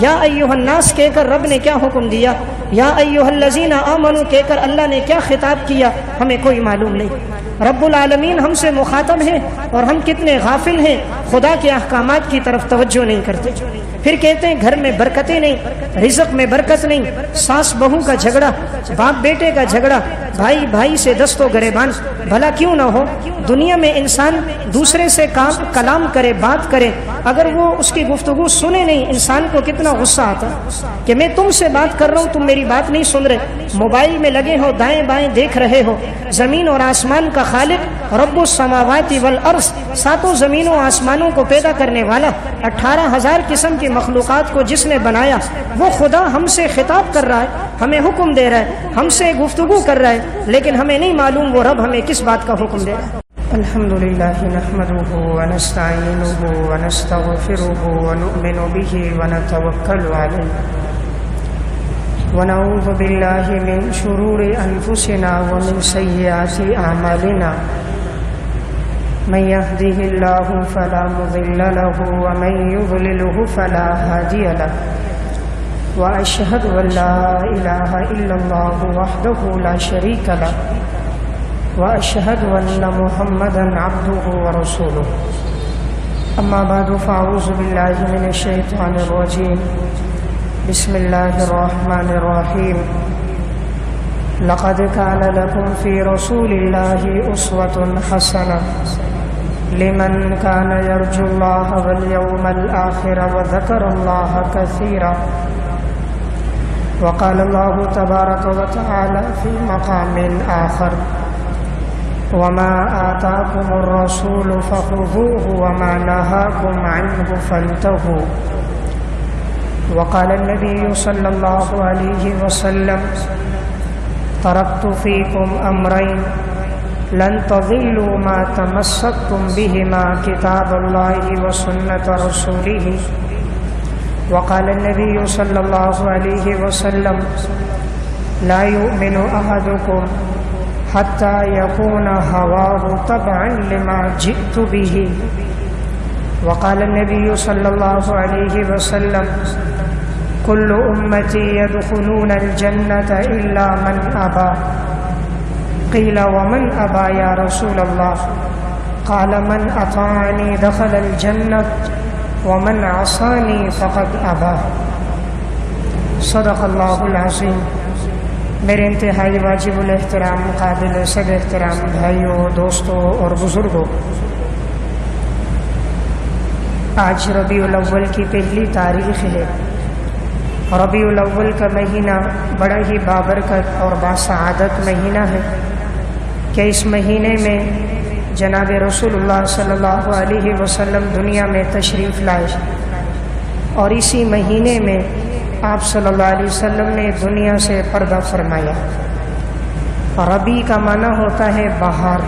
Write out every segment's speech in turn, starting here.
یا ایھا الناس کہہ کر رب نے کیا حکم دیا، یا ایھا الذین آمنوا کہہ کر اللہ نے کیا خطاب کیا، ہمیں کوئی معلوم نہیں۔ رب العالمین ہم سے مخاطب ہیں اور ہم کتنے غافل ہیں، خدا کے احکامات کی طرف توجہ نہیں کرتے۔ پھر کہتے ہیں گھر میں برکتیں نہیں، رزق میں برکت نہیں، ساس بہو کا جھگڑا، باپ بیٹے کا جھگڑا، بھائی بھائی سے دست و گریبان۔ بھلا کیوں نہ ہو، دنیا میں انسان دوسرے سے کلام کرے، بات کرے، اگر وہ اس کی گفتگو سنے نہیں، انسان کو کتنا غصہ آتا کہ میں تم سے بات کر رہا ہوں، تم میری بات نہیں سن رہے، موبائل میں لگے ہو، دائیں بائیں دیکھ رہے ہو۔ زمین اور آسمان کا خالق رب السماوات والارض، ساتوں زمینوں آسمانوں کو پیدا کرنے والا، 18,000 قسم کی مخلوقات کو جس نے بنایا، وہ خدا ہم سے خطاب کر رہا ہے، ہمیں حکم دے رہا ہے، ہم سے گفتگو کر رہا ہے، لیکن ہمیں نہیں معلوم وہ رب ہمیں کس بات کا حکم دے رہا ہے۔ الحمدللہ نحمده ونستعینه ونستغفره ونؤمن به ونتوکل علیہ ونعوذ باللہ من شرور انفسنا ومن سیئات اعمالنا من يهده الله فلا مضل له ومن يضلله فلا هادي له واشهد ان لا اله الا الله وحده لا شريك له واشهد ان محمدا عبده ورسوله اما بعد فاعوذ بالله من الشیطان الرجیم بسم اللہ الرحمن الرحیم لقد كان لكم في رسول الله أسوة حسنة لمن كان يرجو الله واليوم الآخر وذكر الله كثيرا وقال الله تبارك وتعالى في مقام آخر وما آتاكم الرسول فخذوه وما نهاكم عنه فانتهوا وقال النبي صلى الله عليه وسلم تركت فيكم أمرين لن تضلوا ما تمسكتم بهما كتاب الله وسنة رسوله وقال النبي صلى الله عليه وسلم لا يؤمن أحدكم حتى يكون هواه تبعا لما جئت به وقال النبي صلى الله عليه وسلم كل أمتي يدخلون الجنة إلا من أبى قيل ومن أبى يا رسول الله قال من أطاعني دخل الجنة ومن عصاني فقد أبى صدق اللہ العظیم۔ میرے انتہائی واجب الاحترام قابل صد احترام بھائیوں، دوستوں اور بزرگوں، آج ربیع الاول کی پہلی تاریخ ہے۔ ربیع الاول کا مہینہ بڑا ہی بابرکت اور باسعادت مہینہ ہے کہ اس مہینے میں جناب رسول اللہ صلی اللہ علیہ وسلم دنیا میں تشریف لائے اور اسی مہینے میں آپ صلی اللہ علیہ وسلم نے دنیا سے پردہ فرمایا۔ ربیع کا معنی ہوتا ہے بہار،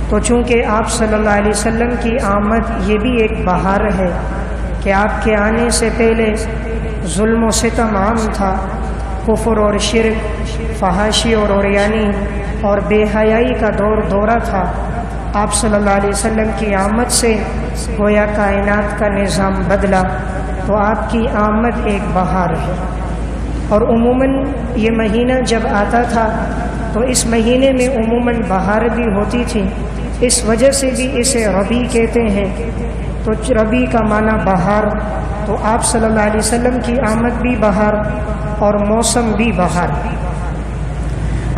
تو چونکہ آپ صلی اللہ علیہ وسلم کی آمد یہ بھی ایک بہار ہے کہ آپ کے آنے سے پہلے ظلم و ستم عام تھا، کفر اور شرک، فحاشی اور عریانی اور بے حیائی کا دورہ تھا۔ آپ صلی اللہ علیہ وسلم کی آمد سے گویا کائنات کا نظام بدلا، تو آپ کی آمد ایک بہار ہے۔ اور عموماً یہ مہینہ جب آتا تھا تو اس مہینے میں عموماً بہار بھی ہوتی تھی، اس وجہ سے بھی اسے ربیع کہتے ہیں۔ تو ربیع کا معنی بہار، تو آپ صلی اللہ علیہ وسلم کی آمد بھی بہار اور موسم بھی بہار۔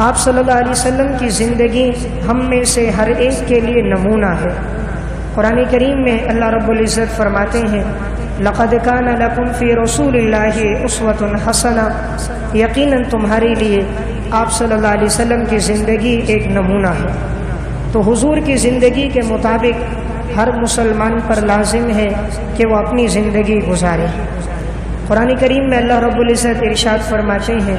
آپ صلی اللہ علیہ وسلم کی زندگی ہم میں سے ہر ایک کے لیے نمونہ ہے۔ قرآن کریم میں اللہ رب العزت فرماتے ہیں لقد کان لکم فی رسول اللہ اسوۃ حسنہ، یقیناً تمہارے لیے آپ صلی اللہ علیہ وسلم کی زندگی ایک نمونہ ہے۔ تو حضور کی زندگی کے مطابق ہر مسلمان پر لازم ہے کہ وہ اپنی زندگی گزارے۔ قرآن کریم میں اللہ رب العزت ارشاد فرماتے ہیں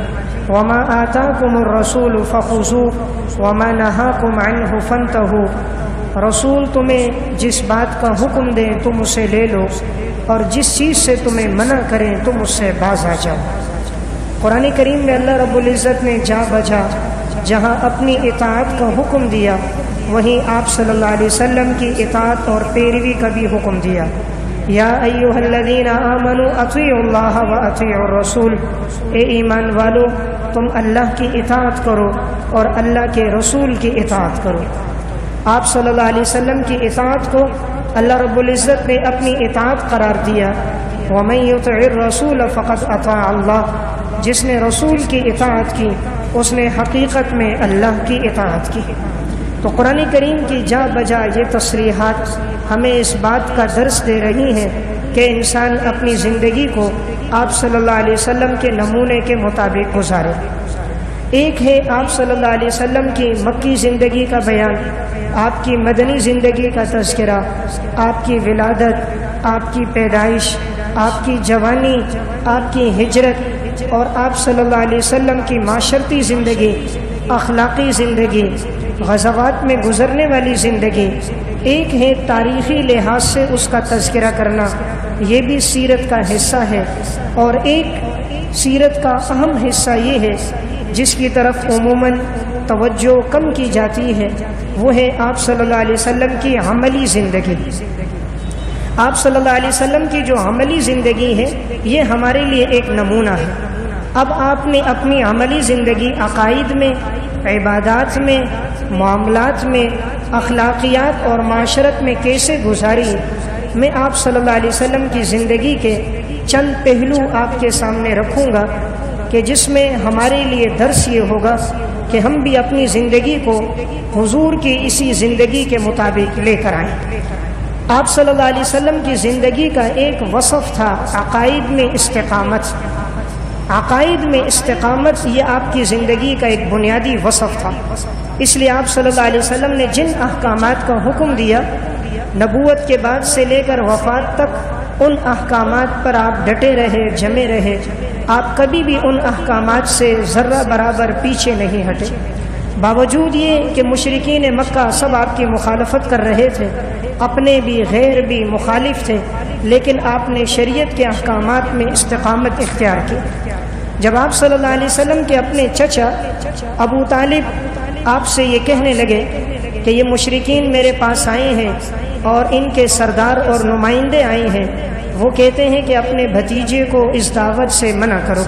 وَمَا آتَاكُمُ الرَّسُولُ فَخُذُوهُ وَمَا نَهَاكُمْ عَنْهُ فَانْتَهُوا، رسول تمہیں جس بات کا حکم دیں تم اسے لے لو، اور جس چیز سے تمہیں منع کریں تم اس سے باز آ جاؤ۔ قرآن کریم میں اللہ رب العزت نے جا بجا جہاں اپنی اطاعت کا حکم دیا، وہیں آپ صلی اللہ علیہ وسلم کی اطاعت اور پیروی کا بھی حکم دیا۔ یا ایھا الذین آمنوا اطیعوا اللہ واطیعوا الرسول، اے ایمان والو تم اللہ کی اطاعت کرو اور اللہ کے رسول کی اطاعت کرو۔ آپ صلی اللہ علیہ وسلم کی اطاعت کو اللہ رب العزت نے اپنی اطاعت قرار دیا۔ وَمَن يُطِعِ الرَّسُولَ فَقَدْ أَطَاعَ اللَّهَ، جس نے رسول کی اطاعت کی اس نے حقیقت میں اللہ کی اطاعت کی۔ تو قرآن کریم کی جا بجا یہ تصریحات ہمیں اس بات کا درس دے رہی ہیں کہ انسان اپنی زندگی کو آپ صلی اللہ علیہ وسلم کے نمونے کے مطابق گزارے۔ ایک ہے آپ صلی اللہ علیہ وسلم کی مکی زندگی کا بیان، آپ کی مدنی زندگی کا تذکرہ، آپ کی ولادت، آپ کی پیدائش، آپ کی جوانی، آپ کی ہجرت، اور آپ صلی اللہ علیہ وسلم کی معاشرتی زندگی، اخلاقی زندگی، غزوات میں گزرنے والی زندگی۔ ایک ہے تاریخی لحاظ سے اس کا تذکرہ کرنا، یہ بھی سیرت کا حصہ ہے، اور ایک سیرت کا اہم حصہ یہ ہے جس کی طرف عموماً توجہ کم کی جاتی ہے، وہ ہے آپ صلی اللہ علیہ وسلم کی عملی زندگی۔ آپ صلی اللہ علیہ وسلم کی جو عملی زندگی ہے یہ ہمارے لیے ایک نمونہ ہے۔ اب آپ نے اپنی عملی زندگی عقائد میں، عبادات میں، معاملات میں، اخلاقیات اور معاشرت میں کیسے گزاری، میں آپ صلی اللہ علیہ وسلم کی زندگی کے چند پہلو آپ کے سامنے رکھوں گا کہ جس میں ہمارے لیے درس یہ ہوگا کہ ہم بھی اپنی زندگی کو حضور کی اسی زندگی کے مطابق لے کر آئیں۔ آپ صلی اللہ علیہ وسلم کی زندگی کا ایک وصف تھا عقائد میں استقامت۔ عقائد میں استقامت یہ آپ کی زندگی کا ایک بنیادی وصف تھا، اس لیے آپ صلی اللہ علیہ وسلم نے جن احکامات کا حکم دیا، نبوت کے بعد سے لے کر وفات تک ان احکامات پر آپ ڈٹے رہے، جمے رہے۔ آپ کبھی بھی ان احکامات سے ذرہ برابر پیچھے نہیں ہٹے، باوجود یہ کہ مشرکین مکہ سب آپ کی مخالفت کر رہے تھے، اپنے بھی غیر بھی مخالف تھے، لیکن آپ نے شریعت کے احکامات میں استقامت اختیار کی۔ جب آپ صلی اللہ علیہ وسلم کے اپنے چچا ابو طالب آپ سے یہ کہنے لگے کہ یہ مشرکین میرے پاس آئے ہیں اور ان کے سردار اور نمائندے آئے ہیں، وہ کہتے ہیں کہ اپنے بھتیجے کو اس دعوت سے منع کرو۔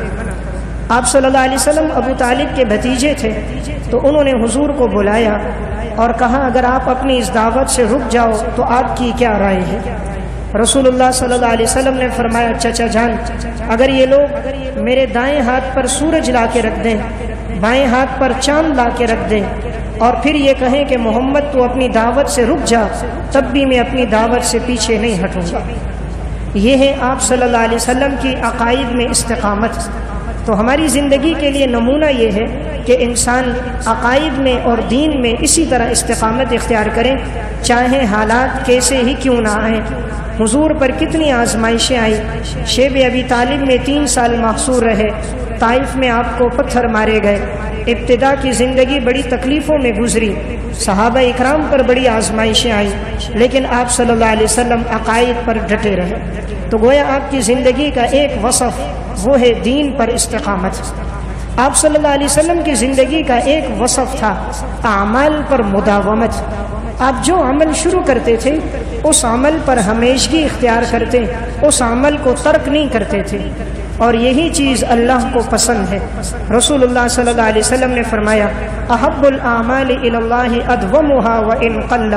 آپ صلی اللہ علیہ وسلم ابو طالب کے بھتیجے تھے، تو انہوں نے حضور کو بلایا اور کہا اگر آپ اپنی اس دعوت سے رک جاؤ تو آپ کی کیا رائے ہے؟ رسول اللہ صلی اللہ علیہ وسلم نے فرمایا چچا جان، اگر یہ لوگ میرے دائیں ہاتھ پر سورج لا کے رکھ دیں، بائیں ہاتھ پر چاند لا کے رکھ دیں اور پھر یہ کہیں کہ محمد تو اپنی دعوت سے رک جا، تب بھی میں اپنی دعوت سے پیچھے نہیں ہٹوں گا۔ یہ ہے آپ صلی اللہ علیہ وسلم کی عقائد میں استقامت۔ تو ہماری زندگی کے لیے نمونہ یہ ہے کہ انسان عقائد میں اور دین میں اسی طرح استقامت اختیار کریں، چاہے حالات کیسے ہی کیوں نہ آئیں۔ حضور پر کتنی آزمائشیں آئی، شیب ابی طالب میں 3 سال محصور رہے، طائف میں آپ کو پتھر مارے گئے، ابتدا کی زندگی بڑی تکلیفوں میں گزری، صحابہ اکرام پر بڑی آزمائشیں آئیں، لیکن آپ صلی اللہ علیہ وسلم عقائد پر ڈٹے رہے۔ تو گویا آپ کی زندگی کا ایک وصف وہ ہے دین پر استقامت۔ آپ صلی اللہ علیہ وسلم کی زندگی کا ایک وصف تھا اعمال پر مداومت۔ آپ جو عمل شروع کرتے تھے اس عمل پر ہمیشگی اختیار کرتے، اس عمل کو ترک نہیں کرتے تھے، اور یہی چیز اللہ کو پسند ہے۔ رسول اللہ صلی اللہ علیہ وسلم نے فرمایا احب الاعمال الی اللہ ادومها وان قل،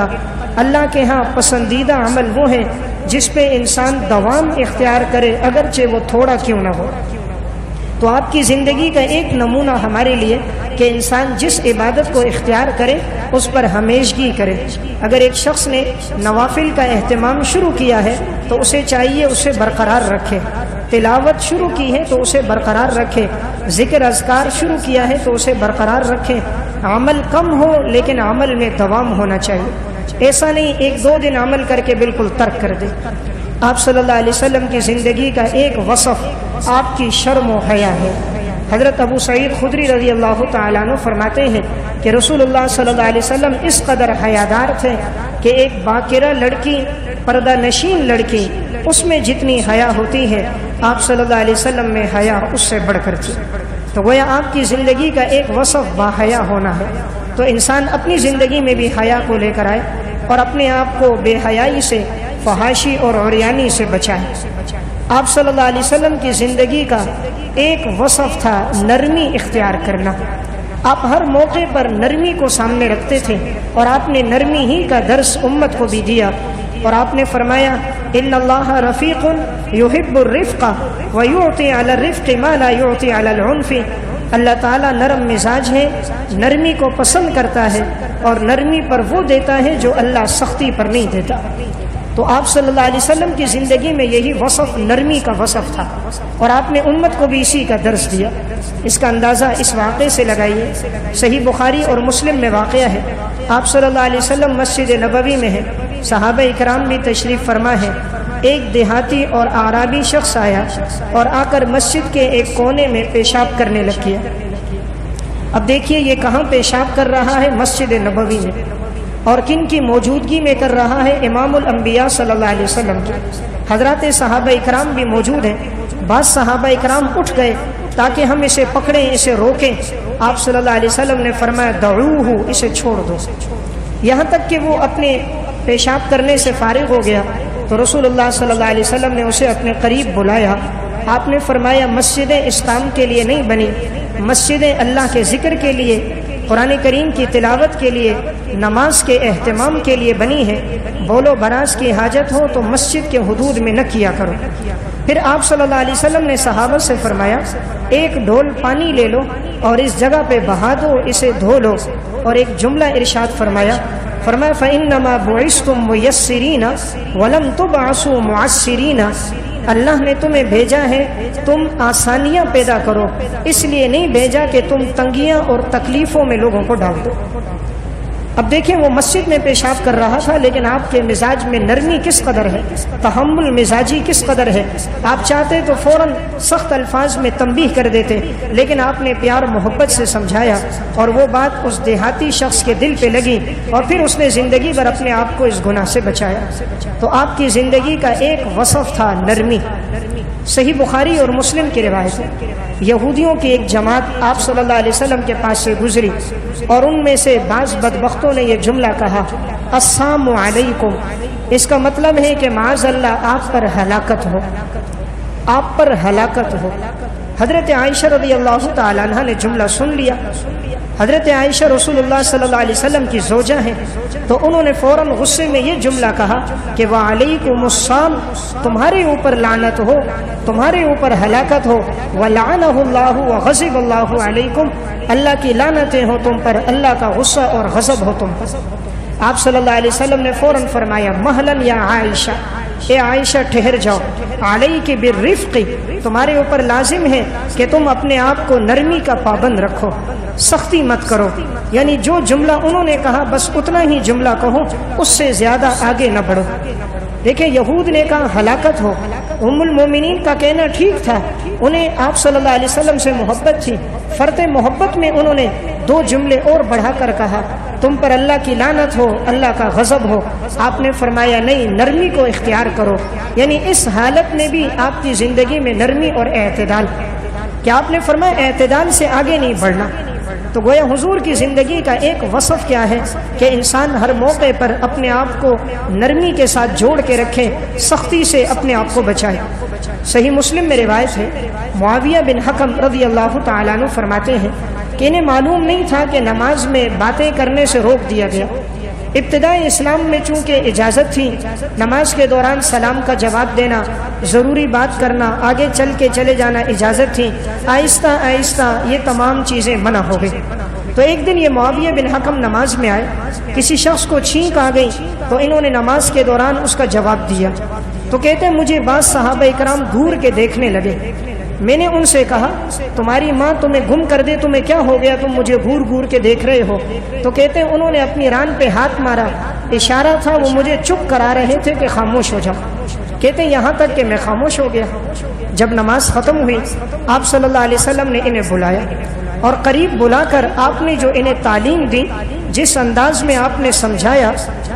اللہ کے ہاں پسندیدہ عمل وہ ہے جس پہ انسان دوام اختیار کرے اگرچہ وہ تھوڑا کیوں نہ ہو۔ تو آپ کی زندگی کا ایک نمونہ ہمارے لیے کہ انسان جس عبادت کو اختیار کرے اس پر ہمیشگی کرے۔ اگر ایک شخص نے نوافل کا اہتمام شروع کیا ہے تو اسے چاہیے اسے برقرار رکھے، تلاوت شروع کی ہے تو اسے برقرار رکھے، ذکر اذکار شروع کیا ہے تو اسے برقرار رکھے۔ عمل کم ہو لیکن عمل میں دوام ہونا چاہیے، ایسا نہیں 1-2 دن عمل کر کے بالکل ترک کر دے۔ آپ صلی اللہ علیہ وسلم کی زندگی کا ایک وصف آپ کی شرم و حیا ہے۔ حضرت ابو سعید خدری رضی اللہ تعالیٰ عنہ فرماتے ہیں کہ رسول اللہ صلی اللہ علیہ وسلم اس قدر حیادار تھے کہ ایک باکرہ لڑکی، پردہ نشین لڑکی، اس میں جتنی حیا ہوتی ہے آپ صلی اللہ علیہ وسلم میں حیا اس سے بڑھ کر تھی۔ تو گویا آپ کی زندگی کا ایک وصف باحیا ہونا ہے۔ تو انسان اپنی زندگی میں بھی حیا کو لے کر آئے اور اپنے آپ کو بے حیائی سے، فحاشی اور عریانی سے بچائے۔ آپ صلی اللہ علیہ وسلم کی زندگی کا ایک وصف تھا نرمی اختیار کرنا۔ آپ ہر موقع پر نرمی کو سامنے رکھتے تھے اور آپ نے نرمی ہی کا درس امت کو بھی دیا، اور آپ نے فرمایا ان اللہ رفیق یحب الرفق ویعطی علی الرفق ما لا یعطی علی العنف۔ اللہ تعالیٰ نرم مزاج ہے، نرمی کو پسند کرتا ہے اور نرمی پر وہ دیتا ہے جو اللہ سختی پر نہیں دیتا۔ تو آپ صلی اللہ علیہ وسلم کی زندگی میں یہی وصف نرمی کا وصف تھا، اور آپ نے امت کو بھی اسی کا درس دیا۔ اس کا اندازہ اس واقعے سے لگائیے، صحیح بخاری اور مسلم میں واقعہ ہے، آپ صلی اللہ علیہ وسلم مسجد نبوی میں ہیں، صحابہ اکرام بھی تشریف فرما ہے۔ ایک دیہاتی اور اعرابی شخص آیا اور آ کر مسجد کے ایک کونے میں پیشاب کرنے لگ گیا۔ اب دیکھیے یہ کہاں پیشاب کر رہا ہے؟ مسجد نبوی میں، اور کن کی موجودگی میں کر رہا ہے؟ امام الانبیاء صلی اللہ علیہ وسلم کی۔ حضرات صحابہ اکرام بھی موجود ہیں۔ بعض صحابہ اکرام اٹھ گئے تاکہ ہم اسے پکڑیں، اسے روکیں۔ آپ صلی اللہ علیہ وسلم نے فرمایا دعوہ، اسے چھوڑ دو۔ یہاں تک کہ وہ اپنے پیشاب کرنے سے فارغ ہو گیا تو رسول اللہ صلی اللہ علیہ وسلم نے اسے اپنے قریب بلایا۔ آپ نے فرمایا مسجدیں اس کام کے لیے نہیں بنی، مسجدیں اللہ کے ذکر کے لیے، قرآن کریم کی تلاوت کے لیے، نماز کے اہتمام کے لیے بنی ہے۔ بول و براز کی حاجت ہو تو مسجد کے حدود میں نہ کیا کرو۔ پھر آپ صلی اللہ علیہ وسلم نے صحابہ سے فرمایا ایک ڈھول پانی لے لو اور اس جگہ پہ بہا دو، اسے دھو لو، اور ایک جملہ ارشاد فرمایا فَإِنَّمَا بُعِثْتُم مُيَسِّرِينَ وَلَمْ تُبْعَثُوا مُعَسِّرِينَ۔ اللہ نے تمہیں بھیجا ہے تم آسانیاں پیدا کرو، اس لیے نہیں بھیجا کہ تم تنگیاں اور تکلیفوں میں لوگوں کو ڈال دو۔ اب دیکھیں وہ مسجد میں پیشاب کر رہا تھا، لیکن آپ کے مزاج میں نرمی کس قدر ہے، تحمل مزاجی کس قدر ہے۔ آپ چاہتے تو فوراً سخت الفاظ میں تنبیہ کر دیتے، لیکن آپ نے پیار محبت سے سمجھایا، اور وہ بات اس دیہاتی شخص کے دل پہ لگی، اور پھر اس نے زندگی بھر اپنے آپ کو اس گناہ سے بچایا۔ تو آپ کی زندگی کا ایک وصف تھا نرمی۔ صحیح بخاری اور مسلم کی روایت ہے، یہودیوں کی ایک جماعت آپ صلی اللہ علیہ وسلم کے پاس سے گزری، اور ان میں سے بعض بدبختوں نے یہ جملہ کہا السلام علیکم۔ اس کا مطلب ہے کہ معاذ اللہ آپ پر ہلاکت ہو، آپ پر ہلاکت ہو۔ حضرت عائشہ رضی اللہ تعالیٰ عنہ نے جملہ سن لیا۔ حضرت عائشہ رسول اللہ صلی اللہ علیہ وسلم کی زوجہ ہیں، تو انہوں نے فوراً غصے میں یہ جملہ کہا کہ وعلیکم السلام، تمہارے اوپر لعنت ہو، تمہارے اوپر ہلاکت ہو، ولعنہ اللہ وغضب اللہ علیکم، اللہ کی لعنتیں ہو تم پر، اللہ کا غصہ اور غضب ہو تم پر۔ آپ صلی اللہ علیہ وسلم نے فوراً فرمایا مہلاً یا عائشہ، اے عائشہ ٹھہر جاؤ، علیک بالرفق، تمہارے اوپر لازم ہے کہ تم اپنے آپ کو نرمی کا پابند رکھو، سختی مت کرو۔ یعنی جو جملہ انہوں نے کہا بس اتنا ہی جملہ کہو، اس سے زیادہ آگے نہ بڑھو۔ دیکھیں یہود نے کہا ہلاکت ہو، ام المومنین کا کہنا ٹھیک تھا، انہیں آپ صلی اللہ علیہ وسلم سے محبت تھی، فرط محبت میں انہوں نے دو جملے اور بڑھا کر کہا تم پر اللہ کی لعنت ہو، اللہ کا غضب ہو۔ آپ نے فرمایا نہیں، نرمی کو اختیار کرو۔ یعنی اس حالت میں بھی آپ کی زندگی میں نرمی اور اعتدال، کیا آپ نے فرمایا اعتدال سے آگے نہیں بڑھنا۔ تو گویا حضور کی زندگی کا ایک وصف کیا ہے کہ انسان ہر موقع پر اپنے آپ کو نرمی کے ساتھ جوڑ کے رکھے، سختی سے اپنے آپ کو بچائے۔ صحیح مسلم میں روایت ہے، معاویہ بن حکم رضی اللہ تعالیٰ عنہ فرماتے ہیں کہ انہیں معلوم نہیں تھا کہ نماز میں باتیں کرنے سے روک دیا گیا۔ ابتدائی اسلام میں چونکہ اجازت تھی، نماز کے دوران سلام کا جواب دینا، ضروری بات کرنا، آگے چل کے چلے جانا اجازت تھی، آہستہ آہستہ یہ تمام چیزیں منع ہو گئی۔ تو ایک دن یہ معاویہ بن حکم نماز میں آئے، کسی شخص کو چھینک آ گئی تو انہوں نے نماز کے دوران اس کا جواب دیا۔ تو کہتے ہیں مجھے بعض صحابہ اکرام گھور کے دیکھنے لگے، میں نے ان سے کہا تمہاری ماں تمہیں گم کر دے، تمہیں کیا ہو گیا، تم مجھے گھور گھور کے دیکھ رہے ہو؟ تو کہتے ہیں انہوں نے اپنی ران پہ ہاتھ مارا، اشارہ تھا وہ مجھے چپ کرا رہے تھے کہ خاموش ہو جاؤ۔ کہتے ہیں یہاں تک کہ میں خاموش ہو گیا۔ جب نماز ختم ہوئی آپ صلی اللہ علیہ وسلم نے انہیں بلایا، اور قریب بلا کر آپ نے جو انہیں تعلیم دی، جس انداز میں آپ نے سمجھایا،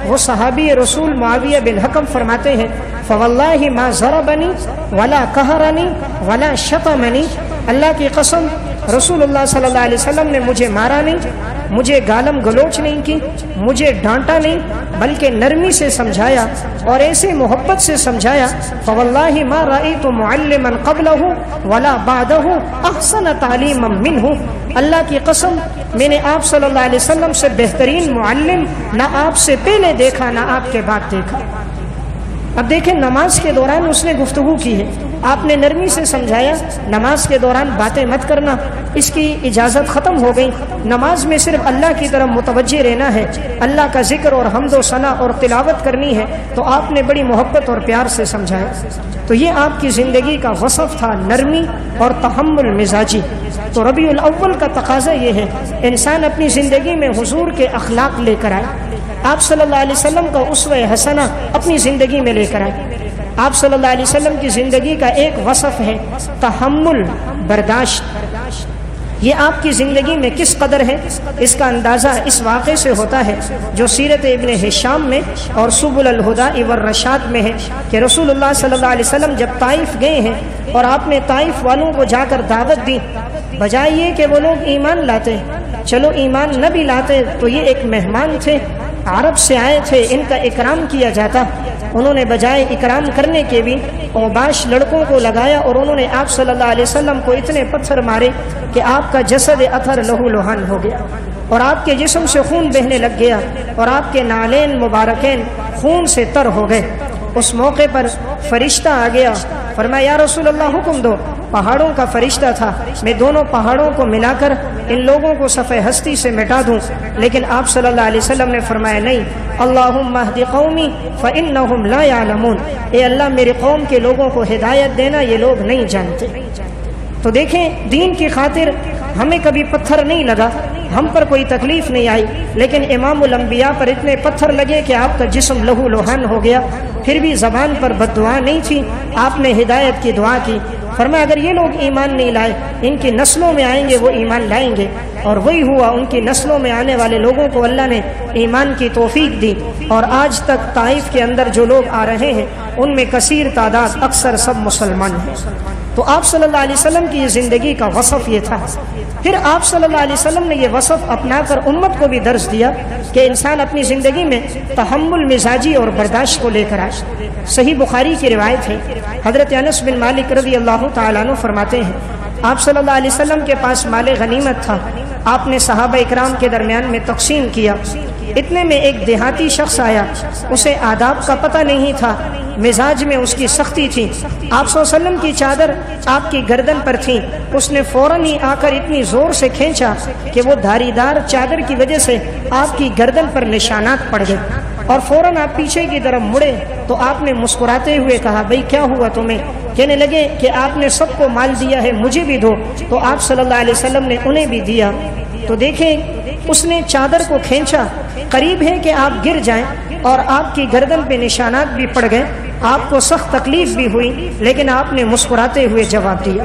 وہ صحابی رسول معاویہ بن حکم فرماتے ہیں فواللہ ما ضربنی ولا قہرنی ولا شتمنی، اللہ کی قسم رسول اللہ صلی اللہ علیہ وسلم نے مجھے مارا نہیں، مجھے گالم گلوچ نہیں کی، مجھے ڈانٹا نہیں، بلکہ نرمی سے سمجھایا اور ایسے محبت سے سمجھایا. فواللہ ما رأیت معلما قبلہ ولا بعدہ احسن تعلیما منہ. اللہ کی قسم، میں نے آپ صلی اللہ علیہ وسلم سے بہترین معلم نہ آپ سے پہلے دیکھا نہ آپ کے بعد دیکھا. اب دیکھیں، نماز کے دوران اس نے گفتگو کی ہے، آپ نے نرمی سے سمجھایا نماز کے دوران باتیں مت کرنا، اس کی اجازت ختم ہو گئی. نماز میں صرف اللہ کی طرف متوجہ رہنا ہے، اللہ کا ذکر اور حمد و ثنا اور تلاوت کرنی ہے. تو آپ نے بڑی محبت اور پیار سے سمجھایا. تو یہ آپ کی زندگی کا وصف تھا، نرمی اور تحمل مزاجی. تو ربیع الاول کا تقاضا یہ ہے انسان اپنی زندگی میں حضور کے اخلاق لے کر آئے، آپ صلی اللہ علیہ وسلم کا اسوہ حسنہ اپنی زندگی میں لے کر آئے. آپ صلی اللہ علیہ وسلم کی زندگی کا ایک وصف ہے تحمل، برداشت. یہ آپ کی زندگی میں کس قدر ہے اس کا اندازہ اس واقعے سے ہوتا ہے جو سیرت ابن ہشام میں اور سبل الہدی والرشاد میں ہے کہ رسول اللہ صلی اللہ علیہ وسلم جب طائف گئے ہیں اور آپ نے طائف والوں کو جا کر دعوت دی، بجائے یہ کہ وہ لوگ ایمان لاتے، چلو ایمان نہ بھی لاتے تو یہ ایک مہمان تھے، عرب سے آئے تھے، ان کا اکرام کیا جاتا. انہوں نے بجائے اکرام کرنے کے بھی اوباش لڑکوں کو لگایا اور انہوں نے آپ صلی اللہ علیہ وسلم کو اتنے پتھر مارے کہ آپ کا جسد اثر لہو لہان ہو گیا اور آپ کے جسم سے خون بہنے لگ گیا اور آپ کے نالین مبارکین خون سے تر ہو گئے. اس موقع پر فرشتہ آ گیا، فرمایا یا رسول اللہ حکم دو. پہاڑوں کا فرشتہ تھا، میں دونوں پہاڑوں کو ملا کر ان لوگوں کو صفحہ ہستی سے مٹا دوں. لیکن آپ صلی اللہ علیہ وسلم نے فرمایا نہیں، اللہم اہد قومی فانہم لا یعلمون. اے اللہ میرے قوم کے لوگوں کو ہدایت دینا، یہ لوگ نہیں جانتے. تو دیکھیں، دین کی خاطر ہمیں کبھی پتھر نہیں لگا، ہم پر کوئی تکلیف نہیں آئی، لیکن امام الانبیاء پر اتنے پتھر لگے کہ آپ کا جسم لہو لہان ہو گیا. پھر بھی زبان پر بد دعا نہیں تھی، آپ نے ہدایت کی دعا کی. فرمایا اگر یہ لوگ ایمان نہیں لائے، ان کی نسلوں میں آئیں گے وہ ایمان لائیں گے. اور وہی ہوا، ان کی نسلوں میں آنے والے لوگوں کو اللہ نے ایمان کی توفیق دی. اور آج تک طائف کے اندر جو لوگ آ رہے ہیں ان میں کثیر تعداد، اکثر سب مسلمان ہیں. تو آپ صلی اللہ علیہ وسلم کی یہ زندگی کا وصف یہ تھا. پھر آپ صلی اللہ علیہ وسلم نے یہ وصف اپنا کر امت کو بھی درس دیا کہ انسان اپنی زندگی میں تحمل مزاجی اور برداشت کو لے کر آئے. صحیح بخاری کی روایت ہے، حضرت انس بن مالک رضی اللہ تعالیٰ عنہ فرماتے ہیں آپ صلی اللہ علیہ وسلم کے پاس مال غنیمت تھا، آپ نے صحابہ اکرام کے درمیان میں تقسیم کیا. اتنے میں ایک دیہاتی شخص آیا، اسے آداب کا پتہ نہیں تھا، مزاج میں اس کی سختی تھی. آپ صلی اللہ علیہ وسلم کی چادر آپ کی گردن پر تھی، اس نے فوراً ہی آ کر اتنی زور سے کھینچا کہ وہ دھاری دار چادر کی وجہ سے آپ کی گردن پر نشانات پڑ گئے. اور فوراً آپ پیچھے کی طرف مڑے تو آپ نے مسکراتے ہوئے کہا بھئی کیا ہوا تمہیں؟ کہنے لگے کہ آپ نے سب کو مال دیا ہے، مجھے بھی دو. تو آپ صلی اللہ علیہ وسلم نے انہیں بھی دیا. تو دیکھیں، اس نے چادر کو کھینچا، قریب ہے کہ آپ گر جائیں اور آپ کی گردن پہ نشانات بھی پڑ گئے، آپ کو سخت تکلیف بھی ہوئی، لیکن آپ نے مسکراتے ہوئے جواب دیا.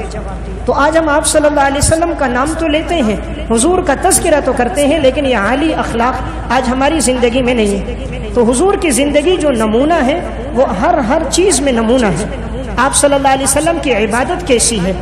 تو آج ہم آپ صلی اللہ علیہ وسلم کا نام تو لیتے ہیں، حضور کا تذکرہ تو کرتے ہیں، لیکن یہ عالی اخلاق آج ہماری زندگی میں نہیں ہے. تو حضور کی زندگی جو نمونہ ہے وہ ہر چیز میں نمونہ ہے. آپ صلی اللہ علیہ وسلم کی عبادت کیسی ہے؟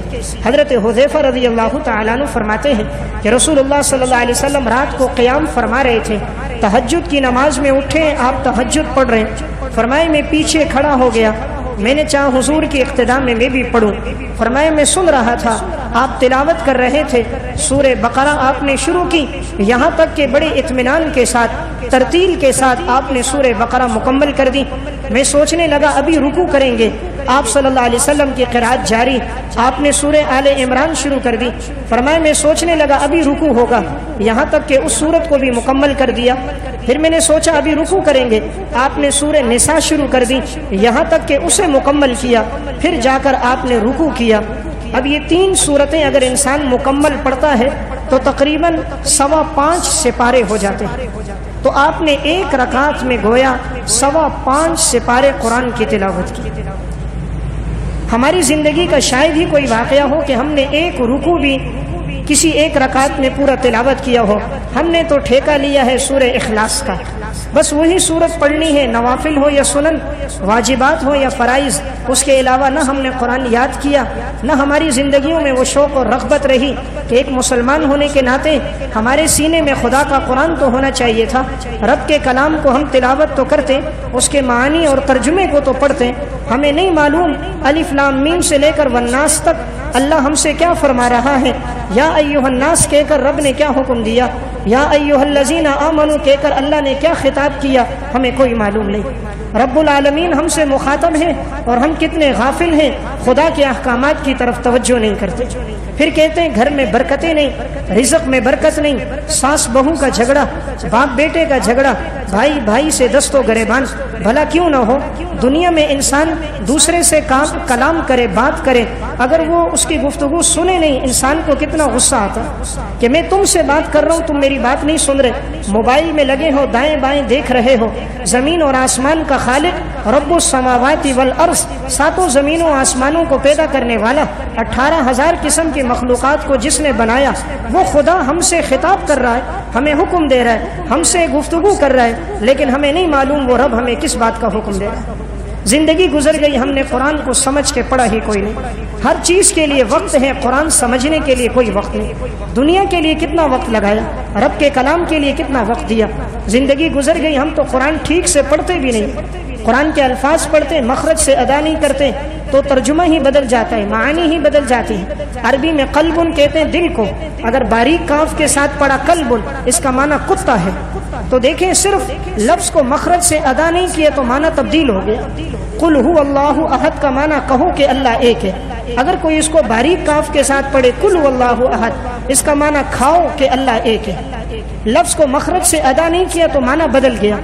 حضرت حذیفہ رضی اللہ تعالیٰ عنہ فرماتے ہیں کہ رسول اللہ صلی اللہ علیہ وسلم رات کو قیام فرما رہے تھے، تہجد کی نماز میں اٹھے، آپ تہجد پڑھ رہے ہیں. فرمائے میں پیچھے کھڑا ہو گیا، میں نے چاہا حضور کی اقتداء میں بھی پڑھوں. فرمایا میں سن رہا تھا، آپ تلاوت کر رہے تھے، سورہ بقرہ آپ نے شروع کی، یہاں تک کہ بڑے اطمینان کے ساتھ، ترتیل کے ساتھ آپ نے سورہ بقرہ مکمل کر دی. میں سوچنے لگا ابھی رکوع کریں گے، آپ صلی اللہ علیہ وسلم کی قرات جاری، آپ نے سورہ آل عمران شروع کر دی. فرمایا میں سوچنے لگا ابھی رکوع ہوگا، یہاں تک کہ اس سورت کو بھی مکمل کر دیا. پھر میں نے سوچا ابھی رکوع کریں گے، آپ نے سورہ نساء شروع کر دی، یہاں تک کہ اسے مکمل کیا، پھر جا کر آپ نے رکوع کیا. اب یہ 3 سورتیں اگر انسان مکمل پڑھتا ہے تو تقریباً 5.25 سپارے ہو جاتے ہیں. تو آپ نے ایک رکعت میں گویا 5.25 سپارے قرآن کی تلاوت کی. ہماری زندگی کا شاید ہی کوئی واقعہ ہو کہ ہم نے ایک رکوع بھی کسی ایک رکعت میں پورا تلاوت کیا ہو. ہم نے تو ٹھیکہ لیا ہے سورہ اخلاص کا، بس وہی صورت پڑھنی ہے، نوافل ہو یا سنن، واجبات ہو یا فرائض، اس کے علاوہ نہ ہم نے قرآن یاد کیا، نہ ہماری زندگیوں میں وہ شوق اور رغبت رہی کہ ایک مسلمان ہونے کے ناطے ہمارے سینے میں خدا کا قرآن تو ہونا چاہیے تھا، رب کے کلام کو ہم تلاوت تو کرتے، اس کے معنی اور ترجمے کو تو پڑھتے، ہمیں نہیں معلوم الف لام میم سے لے کر والناس تک اللہ ہم سے کیا فرما رہا ہے، یا ایھا الناس کہہ کر رب نے کیا حکم دیا، یا ایھا الذین آمنوا کہہ کر اللہ نے کیا خطاب کیا، ہمیں کوئی معلوم نہیں۔ رب العالمین ہم سے مخاطب ہے اور ہم کتنے غافل ہیں، خدا کے احکامات کی طرف توجہ نہیں کرتے، پھر کہتے ہیں گھر میں برکتیں نہیں، رزق میں برکت نہیں، ساس بہو کا جھگڑا، باپ بیٹے کا جھگڑا، بھائی بھائی سے دست و گریبان، بھلا کیوں نہ ہو؟ دنیا میں انسان دوسرے سے کلام کرے، بات کرے، اگر وہ اس کی گفتگو سنے نہیں، انسان کو کتنا غصہ آتا کہ میں تم سے بات کر رہا ہوں، تم میری بات نہیں سن رہے، موبائل میں لگے ہو، دائیں بائیں دیکھ رہے ہو۔ زمین اور آسمان کا خالق رب السماوات والارض، ساتوں زمینوں آسمانوں کو پیدا کرنے والا، 18,000 قسم کی مخلوقات کو جس نے بنایا، وہ خدا ہم سے خطاب کر رہا ہے، ہمیں حکم دے رہا ہے، ہم سے گفتگو کر رہا ہے، لیکن ہمیں نہیں معلوم وہ رب ہمیں کس بات کا حکم دے رہا ہے۔ زندگی گزر گئی، ہم نے قرآن کو سمجھ کے پڑھا ہی کوئی نہیں۔ ہر چیز کے لیے وقت ہے، قرآن سمجھنے کے لیے کوئی وقت نہیں۔ دنیا کے لیے کتنا وقت لگایا، رب کے کلام کے لیے کتنا وقت دیا۔ زندگی گزر گئی، ہم تو قرآن ٹھیک سے پڑھتے بھی نہیں، قرآن کے الفاظ پڑھتے، مخرج سے ادا نہیں کرتے تو ترجمہ ہی بدل جاتا ہے، معانی ہی بدل جاتی ہے۔ عربی میں قلبن کہتے ہیں دل کو، اگر باریک کاف کے ساتھ پڑھا قلبن، اس کا معنی کتا ہے، تو دیکھیں صرف لفظ کو مخرج سے ادا نہیں کیا تو معنی تبدیل ہو گیا۔ قل هو اللہ احد کا معنی کہو کہ اللہ ایک ہے، اگر کوئی اس کو باریک کاف کے ساتھ پڑھے قل هو اللہ احد، اس کا معنی کھاؤ کہ اللہ ایک ہے۔ لفظ کو مخرج سے ادا نہیں کیا تو معنی بدل گیا۔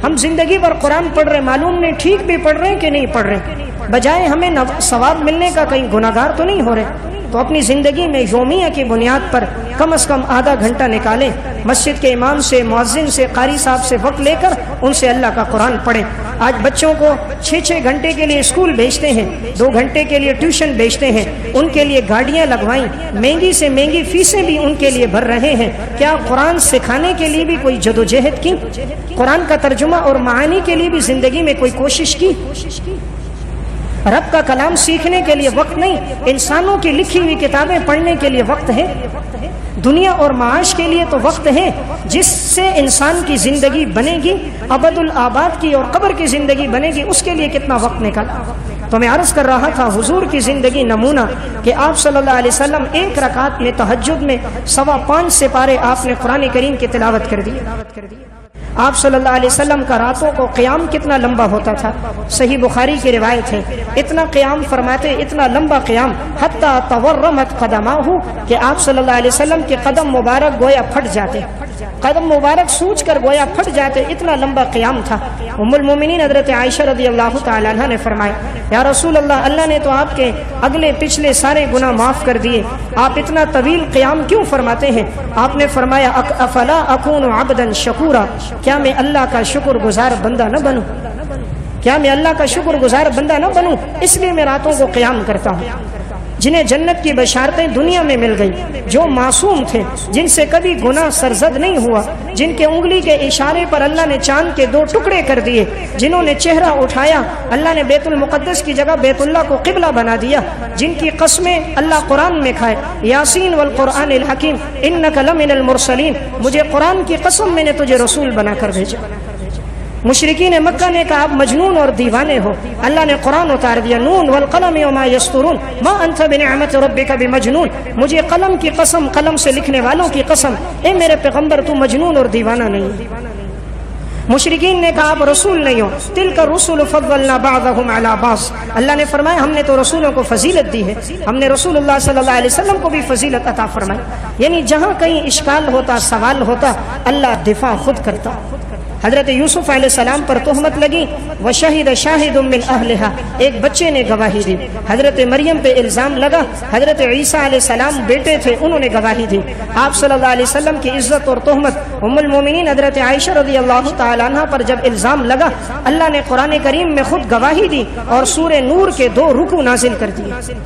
ہم زندگی بھر قرآن پڑھ رہے، معلوم نہیں ٹھیک بھی پڑھ رہے ہیں کہ نہیں پڑھ رہے، بجائے ہمیں ثواب ملنے کا کہیں گناہگار تو نہیں ہو رہے۔ تو اپنی زندگی میں یومیہ کی بنیاد پر کم از کم آدھا گھنٹہ نکالیں، مسجد کے امام سے، مؤذن سے، قاری صاحب سے وقت لے کر ان سے اللہ کا قرآن پڑھیں۔ آج بچوں کو 6 گھنٹے کے لیے اسکول بھیجتے ہیں، 2 گھنٹے کے لیے ٹیوشن بھیجتے ہیں، ان کے لیے گاڑیاں لگوائیں، مہنگی سے مہنگی فیسیں بھی ان کے لیے بھر رہے ہیں۔ کیا قرآن سکھانے کے لیے بھی کوئی جدوجہد کی؟ قرآن کا ترجمہ اور معانی کے لیے بھی زندگی میں کوئی کوشش کی؟ رب کا کلام سیکھنے کے لیے وقت نہیں، انسانوں کی لکھی ہوئی کتابیں پڑھنے کے لیے وقت ہے، دنیا اور معاش کے لیے تو وقت ہے، جس سے انسان کی زندگی بنے گی، ابد الآباد کی اور قبر کی زندگی بنے گی، اس کے لیے کتنا وقت نکالا۔ تو میں عرض کر رہا تھا حضور کی زندگی نمونہ کہ آپ صلی اللہ علیہ وسلم ایک رکعت میں تہجد میں 5.25 سپارے آپ نے قرآن کریم کی تلاوت کر دی۔ آپ صلی اللہ علیہ وسلم کا راتوں کو قیام کتنا لمبا ہوتا تھا، صحیح بخاری کی روایت ہے، اتنا قیام فرماتے، اتنا لمبا قیام، حتی تورمت قدماہ، کہ آپ صلی اللہ علیہ وسلم کے قدم مبارک گویا پھٹ جاتے، قدم مبارک سوج کر گویا پھٹ جاتے، اتنا لمبا قیام تھا۔ ام المومنین حضرت عائشہ رضی اللہ تعالی عنہ نے فرمایا، یا رسول اللہ، اللہ نے تو آپ کے اگلے پچھلے سارے گناہ معاف کر دیے، آپ اتنا طویل قیام کیوں فرماتے ہیں؟ آپ نے فرمایا افلا اکون عبدا شکورا، کیا میں اللہ کا شکر گزار بندہ نہ بنوں؟ کیا میں اللہ کا شکر گزار بندہ نہ بنوں؟ اس لیے میں راتوں کو قیام کرتا ہوں۔ جنہیں جنت کی بشارتیں دنیا میں مل گئی، جو معصوم تھے، جن سے کبھی گناہ سرزد نہیں ہوا، جن کے انگلی کے اشارے پر اللہ نے چاند کے 2 ٹکڑے کر دیے، جنہوں نے چہرہ اٹھایا اللہ نے بیت المقدس کی جگہ بیت اللہ کو قبلہ بنا دیا، جن کی قسمیں اللہ قرآن میں کھائے، یاسین والقرآن الحکیم انک لمن المرسلین، مجھے قرآن کی قسم میں نے تجھے رسول بنا کر بھیجا۔ مشرکین مکہ نے کہا آپ مجنون اور دیوانے ہو، اللہ نے قرآن اتار دیا، نون والقلم وما یسطرون ما انت بنعمت ربک بمجنون، مجھے قلم کی قسم، قلم سے لکھنے والوں کی قسم، اے میرے پیغمبر تو مجنون اور دیوانہ نہیں۔ مشرکین نے کہا آپ رسول نہیں ہو، تلک الرسل فضلنا بعضهم على بعض، اللہ نے فرمایا ہم نے تو رسولوں کو فضیلت دی ہے، ہم نے رسول اللہ صلی اللہ علیہ وسلم کو بھی فضیلت عطا فرمائی۔ یعنی جہاں کہیں اشکال ہوتا، سوال ہوتا، اللہ دفاع خود کرتا۔ حضرت یوسف علیہ السلام پر تہمت لگی، وشہد شاہد من اہلہا، ایک بچے نے گواہی دی۔ حضرت مریم پہ الزام لگا، حضرت عیسیٰ علیہ السلام بیٹے تھے، انہوں نے گواہی دی۔ آپ صلی اللہ علیہ وسلم کی عزت اور تہمت، ام المومنین حضرت عائشہ رضی اللہ تعالیٰ عنہ پر جب الزام لگا، اللہ نے قرآن کریم میں خود گواہی دی اور سورہ نور کے 2 رکوع نازل کر دیے۔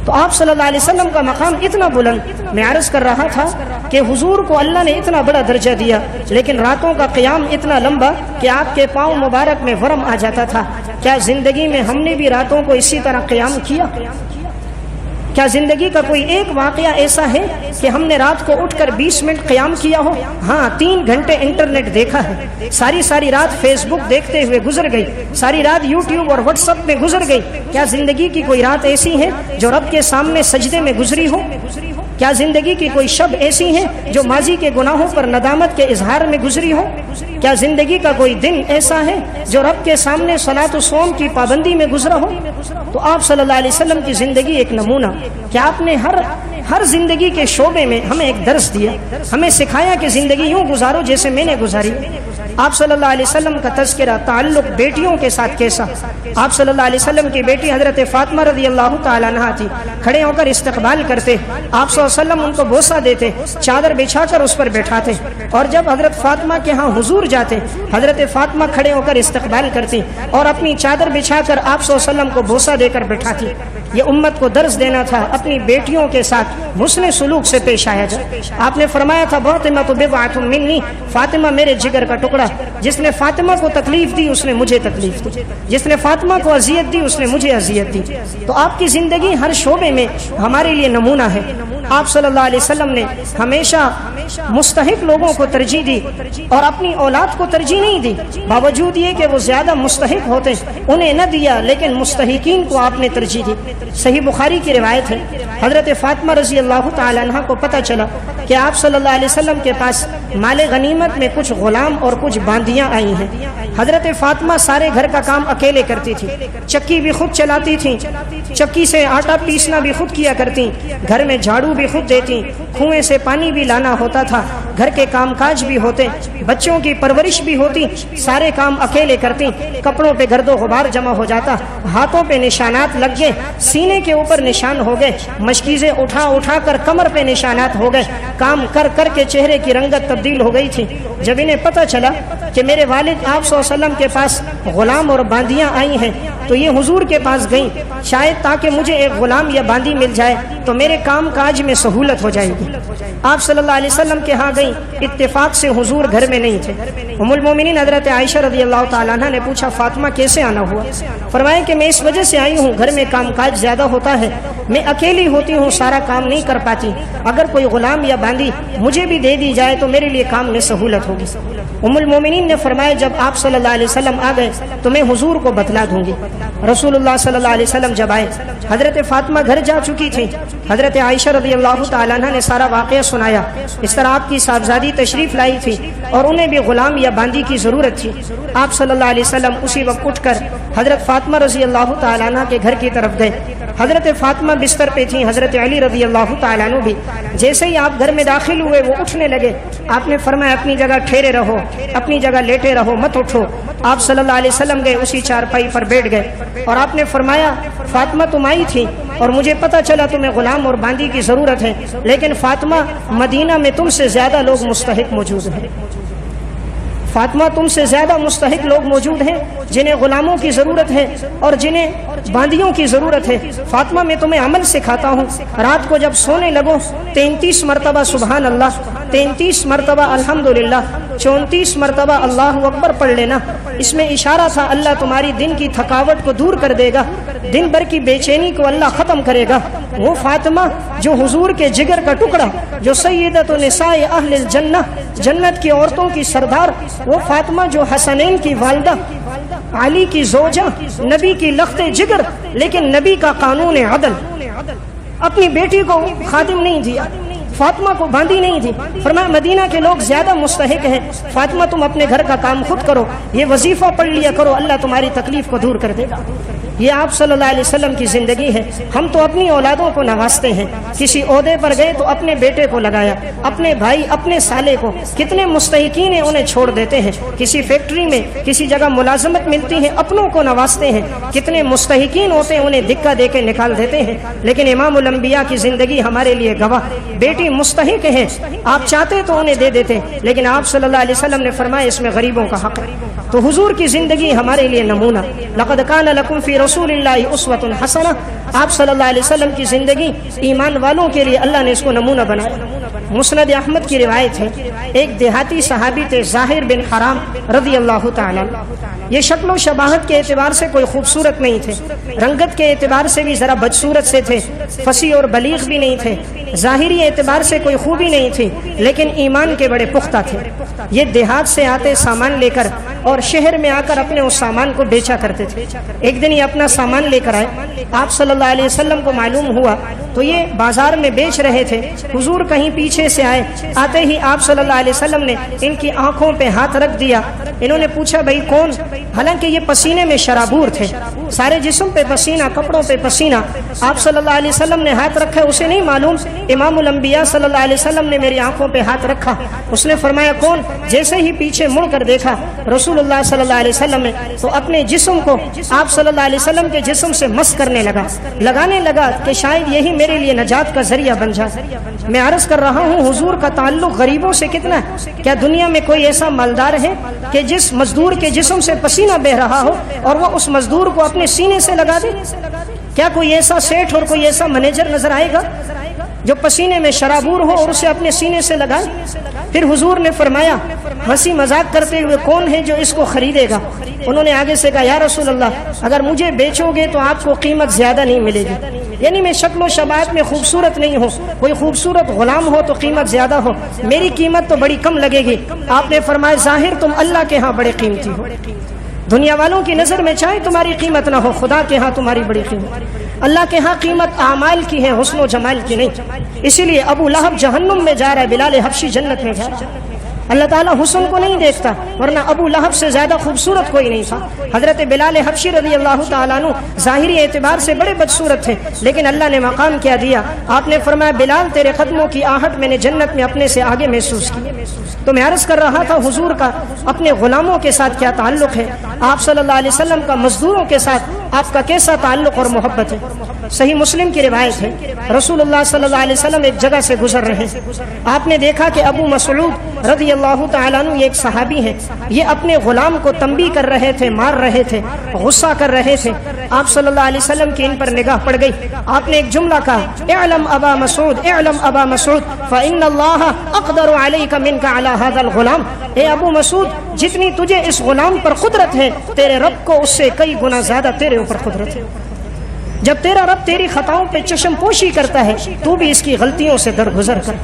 تو آپ صلی اللہ علیہ وسلم کا مقام اتنا بلند، میں عرض کر رہا تھا کہ حضور کو اللہ نے اتنا بڑا درجہ دیا، لیکن راتوں کا قیام اتنا لمبا کہ آپ کے پاؤں مبارک میں ورم آ جاتا تھا۔ کیا زندگی میں ہم نے بھی راتوں کو اسی طرح قیام کیا؟ کیا زندگی کا کوئی ایک واقعہ ایسا ہے کہ ہم نے رات کو اٹھ کر 20 منٹ قیام کیا ہو؟ ہاں، 3 گھنٹے انٹرنیٹ دیکھا ہے، ساری رات فیس بک دیکھتے ہوئے گزر گئی، ساری رات یوٹیوب اور واٹس ایپ میں گزر گئی۔ کیا زندگی کی کوئی رات ایسی ہے جو رب کے سامنے سجدے میں گزری ہو؟ کیا زندگی کی کوئی شب ایسی ہے جو ماضی کے گناہوں پر ندامت کے اظہار میں گزری ہو؟ کیا زندگی کا کوئی دن ایسا ہے جو رب کے سامنے صلاۃ و صوم کی پابندی میں گزرا ہو؟ تو آپ صلی اللہ علیہ وسلم کی زندگی ایک نمونہ کہ آپ نے ہر زندگی کے شعبے میں ہمیں ایک درس دیا، ہمیں سکھایا کہ زندگی یوں گزارو جیسے میں نے گزاری۔ آپ صلی اللہ علیہ وسلم کا تذکرہ تعلق بیٹیوں کے ساتھ کیسا؟ آپ صلی اللہ علیہ وسلم کی بیٹی حضرت فاطمہ رضی اللہ تعالیٰ عنہا تھی، کھڑے ہو کر استقبال کرتے، آپ صلی اللہ علیہ وسلم ان کو بوسہ دیتے، چادر بچھا کر اس پر بیٹھاتے، اور جب حضرت فاطمہ کے ہاں حضور جاتے، حضرت فاطمہ کھڑے ہو کر استقبال کرتی اور اپنی چادر بچھا کر آپ صلی اللہ علیہ وسلم کو بوسہ دے کر بیٹھاتی۔ یہ امت کو درس دینا تھا، اپنی بیٹیوں کے ساتھ حسن سلوک سے پیش آیا جائے۔ آپ نے فرمایا تھا فاطمہ تو بضعۃ منی، فاطمہ میرے جگر کا ٹکڑا، جس نے فاطمہ کو تکلیف دی اس نے مجھے تکلیف دی، جس نے فاطمہ کو اذیت دی اس نے مجھے اذیت دی۔ تو آپ کی زندگی ہر شعبے میں ہمارے لیے نمونہ ہے۔ آپ صلی اللہ علیہ وسلم نے ہمیشہ مستحق لوگوں کو ترجیح دی اور اپنی اولاد کو ترجیح نہیں دی، باوجود یہ کہ وہ زیادہ مستحق ہوتے انہیں نہ دیا، لیکن مستحقین کو آپ نے ترجیح دی۔ صحیح بخاری کی روایت ہے، حضرت فاطمہ رضی اللہ تعالی عنہ کو پتہ چلا کہ آپ صلی اللہ علیہ وسلم کے پاس مال غنیمت میں کچھ غلام اور کچھ باندیاں آئی ہیں۔ حضرت فاطمہ سارے گھر کا کام اکیلے کرتی تھی، چکی بھی خود چلاتی تھیں، چکی سے آٹا پیسنا بھی خود کیا کرتی، گھر میں جھاڑو بھی خود دیتی، کنویں سے پانی بھی لانا ہوتا تھا، گھر کے کام کاج بھی ہوتے، بچوں کی پرورش بھی ہوتی، سارے کام اکیلے کرتی۔ کپڑوں پہ گرد و غبار جمع ہو جاتا، ہاتھوں پہ نشانات لگ گئے، سینے کے اوپر نشان ہو گئے، مشکیزیں اٹھا کر کمر پہ نشانات ہو گئے، کام کر کر کے چہرے کی رنگت تبدیل ہو گئی تھی۔ جب انہیں پتہ چلا کہ میرے والد آپ صلی اللہ علیہ وسلم کے پاس غلام اور باندیاں آئی ہیں تو یہ حضور کے پاس گئیں، شاید تاکہ مجھے ایک غلام یا باندی مل جائے تو میرے کام کاج میں سہولت ہو جائے گی۔ آپ صلی اللہ علیہ وسلم کے ہاں گئیں، اتفاق سے حضور گھر میں نہیں تھے۔ ام المومنین حضرت عائشہ رضی اللہ تعالیٰ عنہ نے پوچھا فاطمہ کیسے آنا ہوا؟ فرمایا کہ میں اس وجہ سے آئی ہوں، گھر میں کام کاج زیادہ ہوتا ہے، میں اکیلی ہوتی ہوں، سارا کام نہیں کر پاتی، اگر کوئی غلام یا باندی مجھے بھی دے دی جائے تو میرے لیے کام میں سہولت ہوگی۔ ام المومنین نے فرمایا جب آپ صلی اللہ علیہ وسلم آ گئے تو میں حضور کو بتلا دوں گی۔ رسول اللہ صلی اللہ علیہ وسلم جب آئے، حضرت فاطمہ گھر جا چکی تھی، حضرت عائشہ رضی اللہ تعالیٰ عنہ نے سارا واقعہ سنایا، اس طرح آپ کی صاحبزادی تشریف لائی تھی اور انہیں بھی غلام یا باندی کی ضرورت تھی۔ آپ صلی اللہ علیہ وسلم اسی وقت اٹھ کر حضرت فاطمہ رضی اللہ تعالیٰ عنہ کے گھر کی طرف گئے۔ حضرت فاطمہ بستر پہ تھیں، حضرت علی رضی اللہ تعالیٰ عنہ بھی۔ جیسے ہی آپ گھر میں داخل ہوئے وہ اٹھنے لگے، آپ نے فرمایا اپنی جگہ ٹھہرے رہو، اپنی جگہ لیٹے رہو، مت اٹھو۔ آپ صلی اللہ علیہ وسلم گئے، اسی چارپائی پر بیٹھ گئے اور آپ نے فرمایا فاطمہ تم آئی تھی اور مجھے پتہ چلا تمہیں غلام اور باندی کی ضرورت ہے، لیکن فاطمہ مدینہ میں تم سے زیادہ لوگ مستحق موجود ہیں، فاطمہ تم سے زیادہ مستحق لوگ موجود ہیں جنہیں غلاموں کی ضرورت ہے اور جنہیں باندیوں کی ضرورت ہے۔ فاطمہ میں تمہیں عمل سکھاتا ہوں، رات کو جب سونے لگو 33 مرتبہ سبحان اللہ، 33 مرتبہ الحمدللہ، 34 مرتبہ اللہ اکبر پڑھ لینا۔ اس میں اشارہ تھا اللہ تمہاری دن کی تھکاوٹ کو دور کر دے گا، دن بھر کی بے چینی کو اللہ ختم کرے گا۔ وہ فاطمہ جو حضور کے جگر کا ٹکڑا، جو سیدۃ نساء اہل الجنہ، جنت کی عورتوں کی سردار، وہ فاطمہ جو حسنین کی والدہ، علی کی زوجہ، نبی کی لخت جگر، لیکن نبی کا قانون عدل، اپنی بیٹی کو خادم نہیں دیا، فاطمہ کو باندھی نہیں تھی۔ فرمایا مدینہ کے لوگ زیادہ مستحق ہیں، فاطمہ تم اپنے گھر کا کام خود کرو، یہ وظیفہ پڑھ لیا کرو، اللہ تمہاری تکلیف کو دور کر دے گا۔ یہ آپ صلی اللہ علیہ وسلم کی زندگی ہے۔ ہم تو اپنی اولادوں کو نوازتے ہیں، کسی عہدے پر گئے تو اپنے بیٹے کو لگایا، اپنے بھائی، اپنے سالے کو، کتنے مستحقین ہیں انہیں چھوڑ دیتے ہیں۔ کسی فیکٹری میں کسی جگہ ملازمت ملتی ہے، اپنوں کو نوازتے ہیں، کتنے مستحقین ہوتے ہیں انہیں دھکا دے کے نکال دیتے ہیں۔ لیکن امام الانبیاء کی زندگی ہمارے لیے گواہ، بیٹی وہی مستحق ہے، آپ چاہتے تو انہیں دے دیتے، لیکن آپ صلی اللہ علیہ وسلم نے فرمایا اس میں غریبوں کا حق ہے۔ تو حضور کی زندگی ہمارے لیے نمونہ، لقد کان لکم فی رسول اللہ اسوۃ حسنہ، آپ صلی اللہ علیہ وسلم کی زندگی ایمان والوں کے لیے اللہ نے اس کو نمونہ بنایا۔ مسند احمد کی روایت ہے، ایک دیہاتی صحابی تھے ظاہر بن حرام رضی اللہ تعالیٰ، یہ شکل و شباہت کے اعتبار سے کوئی خوبصورت نہیں تھے، رنگت کے اعتبار سے بھی ذرا بدصورت سے تھے، فصیح اور بلیغ بھی نہیں تھے، ظاہری اعتبار سے کوئی خوبی نہیں تھی، لیکن ایمان کے بڑے پختہ تھے۔ یہ دیہات سے آتے سامان لے کر اور شہر میں آ کر اپنے اس سامان کو بیچا کرتے تھے۔ ایک دن یہ اپنا سامان لے کر آئے، آپ صلی اللہ علیہ وسلم کو معلوم ہوا تو یہ بازار میں بیچ رہے تھے۔ حضور کہیں پیچھے سے آئے، آتے ہی آپ صلی اللہ علیہ وسلم نے ان کی آنکھوں پہ ہاتھ رکھ دیا۔ انہوں نے پوچھا بھائی کون؟ حالانکہ یہ پسینے میں شرابور تھے، سارے جسم پہ پسینہ، کپڑوں پہ پسینہ۔ آپ صلی اللہ علیہ وسلم نے ہاتھ رکھا، اسے نہیں معلوم۔ امام الانبیاء صلی اللہ علیہ وسلم نے میری آنکھوں پہ ہاتھ رکھا۔ اس نے فرمایا کون؟ جیسے ہی پیچھے مڑ کر دیکھا رسول اللہ صلی اللہ علیہ وسلم نے تو اپنے جسم کو آپ صلی اللہ علیہ وسلم کے جسم سے مس کرنے لگا، لگانے لگا کہ شاید یہی میرے لیے نجات کا ذریعہ بن جائے۔ میں عرض کر رہا ہوں حضور کا تعلق غریبوں سے کتنا ہے؟ کیا دنیا میں کوئی ایسا مالدار ہے کہ جس مزدور کے جسم سے پسینہ بہ رہا ہو اور وہ اس مزدور کو اپنے سینے سے لگا دے؟ کیا کوئی ایسا سیٹھ اور کوئی ایسا مینیجر نظر آئے گا جو پسینے میں شرابور ہو اور اسے اپنے سینے سے لگائے؟ پھر حضور نے فرمایا ہنسی مذاق کرتے ہوئے کون ہے جو اس کو خریدے گا؟ انہوں نے آگے سے کہا یا رسول اللہ اگر مجھے بیچو گے تو آپ کو قیمت زیادہ نہیں ملے گی، یعنی میں شکل و شباہت میں خوبصورت نہیں ہوں، کوئی خوبصورت غلام ہو تو قیمت زیادہ ہو، میری قیمت تو بڑی کم لگے گی۔ آپ نے فرمایا ظاہر تم اللہ کے ہاں بڑے قیمتی ہو، دنیا والوں کی نظر میں چاہے تمہاری قیمت نہ ہو، خدا کے ہاں تمہاری بڑی قیمت۔ اللہ کے ہاں قیمت اعمال کی ہے، حسن و جمال کی نہیں۔ اسی لیے ابو لہب جہنم میں جا رہا ہے، بلال حبشی جنت میں جا رہا ہے۔ اللہ تعالیٰ حسن کو نہیں دیکھتا، ورنہ ابو لہب سے زیادہ خوبصورت کوئی نہیں تھا۔ حضرت بلال حبشی رضی اللہ تعالیٰ عنہ ظاہری اعتبار سے بڑے بدصورت تھے، لیکن اللہ نے مقام کیا دیا۔ آپ نے فرمایا بلال تیرے قدموں کی آہٹ میں نے جنت میں اپنے سے آگے محسوس کی۔ تو میں عرض کر رہا تھا حضور کا اپنے غلاموں کے ساتھ کیا تعلق ہے، آپ صلی اللہ علیہ وسلم کا مزدوروں کے ساتھ آپ کا کیسا تعلق اور محبت ہے۔ صحیح مسلم کی روایت ہے، رسول اللہ صلی اللہ علیہ وسلم ایک جگہ سے گزر رہے ہیں، آپ نے دیکھا کہ ابو مسعود رضی اللہ تعالیٰ عنہ، یہ ایک صحابی ہیں، یہ اپنے غلام کو تنبیہ کر رہے تھے، مار رہے تھے، غصہ کر رہے تھے۔ آپ صلی اللہ علیہ وسلم کی ان پر نگاہ پڑ گئی، آپ نے ایک جملہ کہا اعلم ابا مسعود، اعلم ابا مسعود فإن اللہ اقدر علیک منک علی ھذا الغلام، اے ابو مسعود جتنی تجھے اس غلام پر قدرت ہے تیرے رب کو اس سے کئی گنا زیادہ تیرے اوپر قدرت ہے۔ جب تیرا رب تیری خطاؤں پہ چشم پوشی کرتا ہے تو بھی اس کی غلطیوں سے درگزر کر۔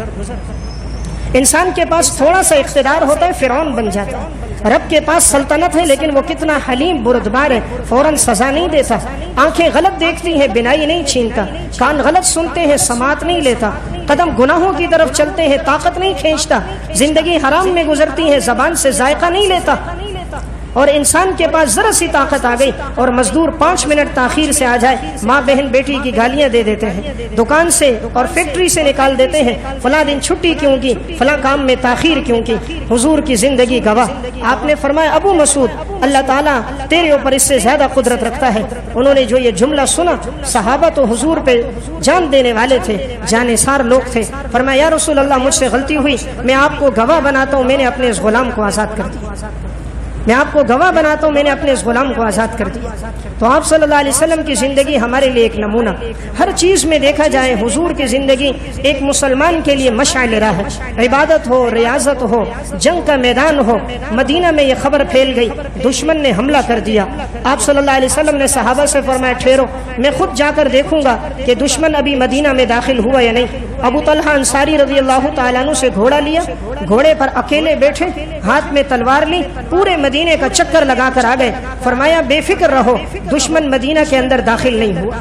انسان کے پاس تھوڑا سا اقتدار ہوتا ہے فرعون بن جاتا ہے، رب کے پاس سلطنت ہے لیکن وہ کتنا حلیم بردبار ہے، فوراً سزا نہیں دیتا، آنکھیں غلط دیکھتی ہیں بینائی نہیں چھینتا، کان غلط سنتے ہیں سماعت نہیں لیتا، قدم گناہوں کی طرف چلتے ہیں طاقت نہیں کھینچتا، زندگی حرام میں گزرتی ہے زبان سے ذائقہ نہیں لیتا۔ اور انسان کے پاس ذرا سی طاقت آ گئی اور مزدور 5 منٹ تاخیر سے آ جائے، ماں بہن بیٹی کی گالیاں دے دیتے ہیں، دکان سے اور فیکٹری سے نکال دیتے ہیں، فلاں دن چھٹی کیوں کی، فلاں کام میں تاخیر کیوں کی۔ حضور کی زندگی گواہ۔ آپ نے فرمایا ابو مسعود اللہ تعالیٰ تیرے اوپر اس سے زیادہ قدرت رکھتا ہے۔ انہوں نے جو یہ جملہ سنا، صحابہ تو حضور پہ جان دینے والے تھے، جانثار لوگ تھے۔ فرمایا یا رسول اللہ مجھ سے غلطی ہوئی، میں آپ کو گواہ بناتا ہوں، میں نے اپنے اس غلام کو آزاد کر دیا، میں آپ کو گواہ بناتا ہوں، میں نے اپنے اس غلام کو آزاد کر دیا۔ تو آپ صلی اللہ علیہ وسلم کی زندگی ہمارے لیے ایک نمونہ، ہر چیز میں دیکھا جائے حضور کی زندگی ایک مسلمان کے لیے مشعل راہ ہے، عبادت ہو، ریاضت ہو، جنگ کا میدان ہو۔ مدینہ میں یہ خبر پھیل گئی، دشمن نے حملہ کر دیا، آپ صلی اللہ علیہ وسلم نے صحابہ سے فرمایا ٹھہرو، میں خود جا کر دیکھوں گا کہ دشمن ابھی مدینہ میں داخل ہوا یا نہیں۔ ابو طلحہ انصاری رضی اللہ تعالیٰ عنہ سے گھوڑا لیا، گھوڑے پر اکیلے بیٹھے، ہاتھ میں تلوار لی، پورے مدینے کا چکر لگا کر آ گئے۔ فرمایا بے فکر رہو، دشمن مدینہ کے اندر داخل نہیں ہوا۔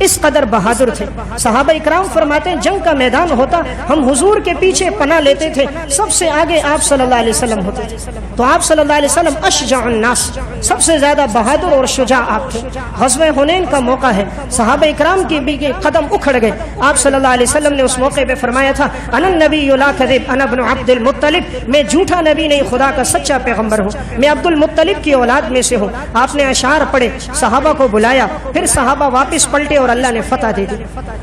اس قدر بہادر تھے صحابہ اکرام۔ فرماتے ہیں جنگ کا میدان ہوتا ہم حضور کے پیچھے پناہ لیتے تھے، سب سے آگے آپ صلی اللہ علیہ وسلم ہوتے تھے۔ تو آپ صلی اللہ علیہ وسلم اشجع الناس، سب سے زیادہ بہادر اور شجاع آپ تھے۔ غزوہ حنین کا موقع ہے، صحابہ اکرام کی بھی قدم اکھڑ گئے۔ آپ صلی اللہ علیہ وسلم نے اس موقع پہ فرمایا تھا انا النبی لا کذب انا ابن عبد المطلب، میں جھوٹا نبی نہیں، خدا کا سچا پیغمبر ہوں، میں عبد المطلب کی اولاد میں سے ہوں۔ آپ نے اشعار پڑھے، صحابہ کو بلایا، پھر صحابہ واپس پلٹے اور اور اللہ نے فتح دے دی.